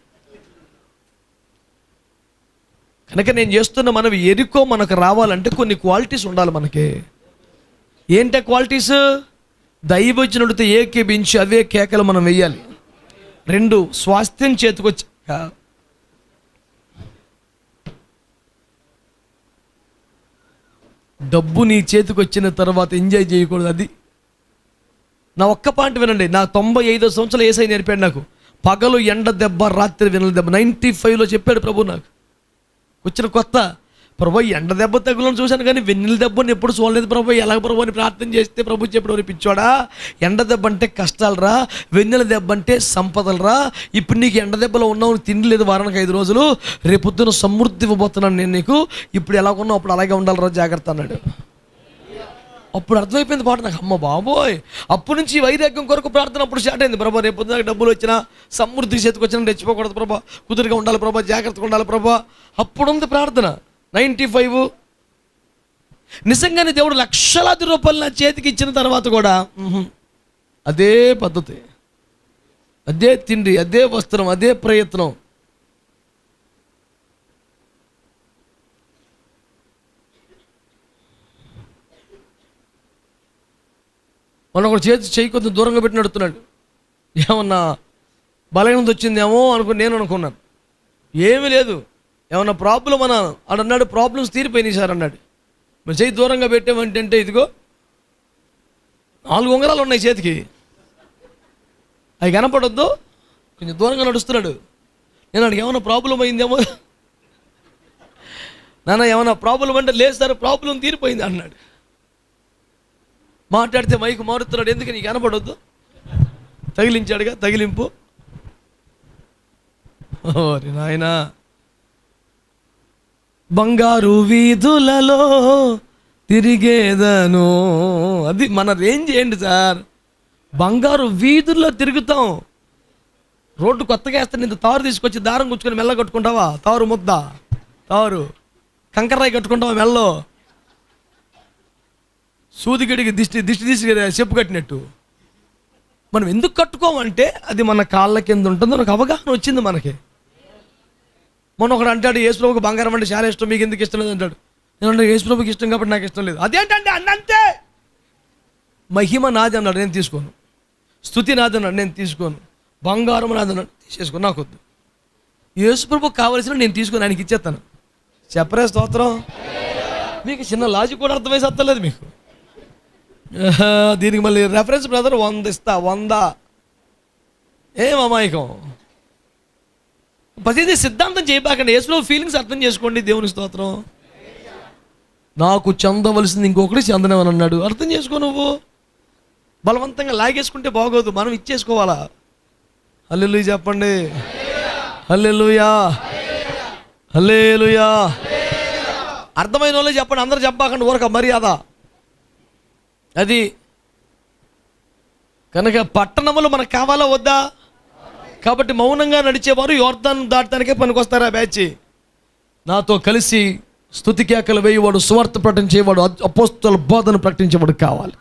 కనుక నేను చేస్తున్న మనవి ఎరుకో మనకు రావాలంటే కొన్ని క్వాలిటీస్ ఉండాలి మనకి. ఏంటి క్వాలిటీస్? దైవజనుడితో ఏకీభించి అవే కేకలు మనం వెయ్యాలి. 2, స్వాస్థ్యం చేతికొచ్చి డబ్బు నీ చేతికి వచ్చిన తర్వాత ఎంజాయ్ చేయకూడదు. అది నా ఒక్క పాయింట్ వినండి. నా 95వ సంవత్సరాలు యేసయ్య నేర్పాడు నాకు. పగలు ఎండ దెబ్బ, రాత్రి వెన్నెల దెబ్బ. 95లో చెప్పాడు ప్రభు నాకు. వచ్చిన కొత్త, ప్రభు ఎండ దెబ్బ తగులను చూశాను కానీ వెన్నెల దెబ్బని ఎప్పుడు చూడలేదు ప్రభు. ఎలాగ ప్రభు అని ప్రార్థన చేస్తే ప్రభు చెప్పడం పిచ్చోడా, ఎండ దెబ్బ అంటే కష్టాలు రా, వెన్నెల దెబ్బ అంటే సంపదలు రా. ఇప్పుడు నీకు ఎండ దెబ్బలో ఉన్నావు, తిండి లేదు వారానికి 5 రోజులు, రేపొద్దున సమృద్ధి ఇవ్వబోతున్నాను నేను నీకు. ఇప్పుడు ఎలా ఉన్నావు అప్పుడు అలాగే ఉండాలిరా, జాగ్రత్త అన్నాడు. అప్పుడు అర్థమైపోయింది పాట నాకు. అమ్మ బాబోయ్, అప్పటి నుంచి వైరాగ్యం కొరకు ప్రార్థన అప్పుడు స్టార్ట్ అయింది. ప్రభా రేపు నాకు డబ్బులు వచ్చినా, సమృద్ధి చేతికి వచ్చినా రెచ్చిపోకూడదు ప్రభా, కుదురుగా ఉండాలి ప్రభా, జాగ్రత్తగా ఉండాలి ప్రభా. అప్పుడు ఉంది ప్రార్థన. 95 నిజంగానే దేవుడు లక్షలాది రూపాయలు నా చేతికి ఇచ్చిన తర్వాత కూడా అదే పద్ధతి, అదే తిండి, అదే వస్త్రం, అదే ప్రయత్నం. మొన్న ఒకటి చేయి కొంచెం దూరంగా పెట్టి నడుతున్నాడు. ఏమన్నా బలహీనత వచ్చిందేమో నేను అనుకున్నాను. ఏమీ లేదు. ఏమన్నా ప్రాబ్లం అని అన్నాడు. ప్రాబ్లమ్స్ తీరిపోయినాయి సార్ అన్నాడు. మరి చేయి దూరంగా పెట్టామంటే ఇదిగో 4 ఉంగరాలు ఉన్నాయి చేతికి, అవి కనపడొద్దు, కొంచెం దూరంగా నడుస్తున్నాడు. నేను అడిగి ఏమన్నా ప్రాబ్లం అయిందేమో, నాన్న ఏమన్నా ప్రాబ్లం అంటే లేదు సార్ ప్రాబ్లం తీరిపోయింది అన్నాడు. మాట్లాడితే మైకు మారుతున్నాడు. ఎందుకు నీకు కనపడొద్దు, తగిలించాడుగా, తగిలింపు. ఓరి నాయనా, బంగారు వీధులలో తిరిగేదను. అది మన రేంజ్ ఏంటి సార్? బంగారు వీధుల్లో తిరుగుతాం. రోడ్డు కొత్తగా వేస్తే ఇంత తారు తీసుకొచ్చి దారం గుచ్చుకొని మెల్ల కట్టుకుంటావా? తారు ముద్ద, తారు కంకర్రాయి కట్టుకుంటావా మెల్లో? సూదిగడికి దిష్టి తీసి చెప్పు కట్టినట్టు. మనం ఎందుకు కట్టుకోమంటే అది మన కాళ్ళ కింద ఉంటుంది. మనకు అవగాహన వచ్చింది మనకి. మొన్న ఒకడు అంటాడు, యేసుప్రభుకి బంగారం అంటే చాలా ఇష్టం, మీకు ఎందుకు ఇష్టం లేదు అంటాడు. నేను యేసుప్రభుకి ఇష్టం కాబట్టి నాకు ఇష్టం లేదు. అదేంటంటే అన్నంతే. మహిమ నాది అన్నాడు, నేను తీసుకోను. స్తుతి నాది అన్నాడు, నేను తీసుకోను. బంగారం నాది అన్నాడు, తీసేసుకోను, నాకు వద్దు. యేసుప్రభుకి కావలసిన నేను తీసుకొని ఆయనకి ఇచ్చేస్తాను. చెప్పరే స్తోత్రం. మీకు చిన్న లాజిక్ కూడా అర్థమై సత్తలేదు మీకు. దీనికి మళ్ళీ రెఫరెన్స్ బ్రదర్ 100 ఇస్తా, 100 ఏం అమాయకం. ప్రతిదీ సిద్ధాంతం చేయబాకండి. యేసులో ఫీలింగ్స్ అర్థం చేసుకోండి. దేవుని స్తోత్రం. నాకు చెందవలసింది ఇంకొకటి చెందనేమని అన్నాడు, అర్థం చేసుకో. నువ్వు బలవంతంగా లాగేసుకుంటే బాగోదు, మనం ఇచ్చేసుకోవాలా. హల్లెలూయా చెప్పండి, హల్లెలూయా. హల్లెలూయా. అర్థమైన వాళ్ళే చెప్పండి, అందరూ చెప్పకండి ఊరక మర్యాద. అది కనుక పట్టణములు మనకు కావాలా వద్దా? కాబట్టి మౌనంగా నడిచేవారు యోర్దాను దాటడానికే పనికొస్తారా బ్యాచ్. నాతో కలిసి స్తుతి కేకలు వేయవాడు, సువార్త ప్రకటించేవాడు, అపోస్తల బోధన ప్రకటించేవాడు కావాలి.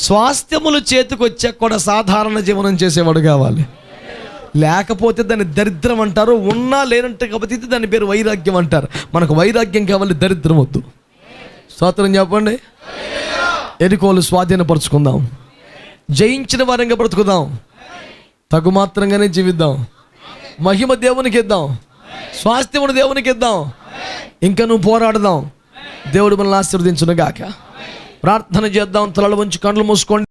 స్వాస్థ్యములు చేతికి వచ్చాక కూడా సాధారణ జీవనం చేసేవాడు కావాలి. లేకపోతే దాన్ని దరిద్రం అంటారు. ఉన్నా లేనంటే కాబట్టి దాని పేరు వైరాగ్యం అంటారు. మనకు వైరాగ్యం కావాలి, దరిద్రం వద్దు. స్తోత్రం చెప్పండి. ఎరికోలు స్వాధీనపరుచుకుందాం, జయించిన వారంగా బ్రతుకుదాం, తగుమాత్రంగానే జీవిద్దాం, మహిమ దేవునికి ఇద్దాం, స్వాస్థ్యమును దేవునికి ఇద్దాం. ఇంకా నువ్వు పోరాడదాం. దేవుడు మనల్ని ఆశీర్వదించును గాక. ప్రార్థన చేద్దాం. తలలు వంచి కళ్ళు మూసుకోండి.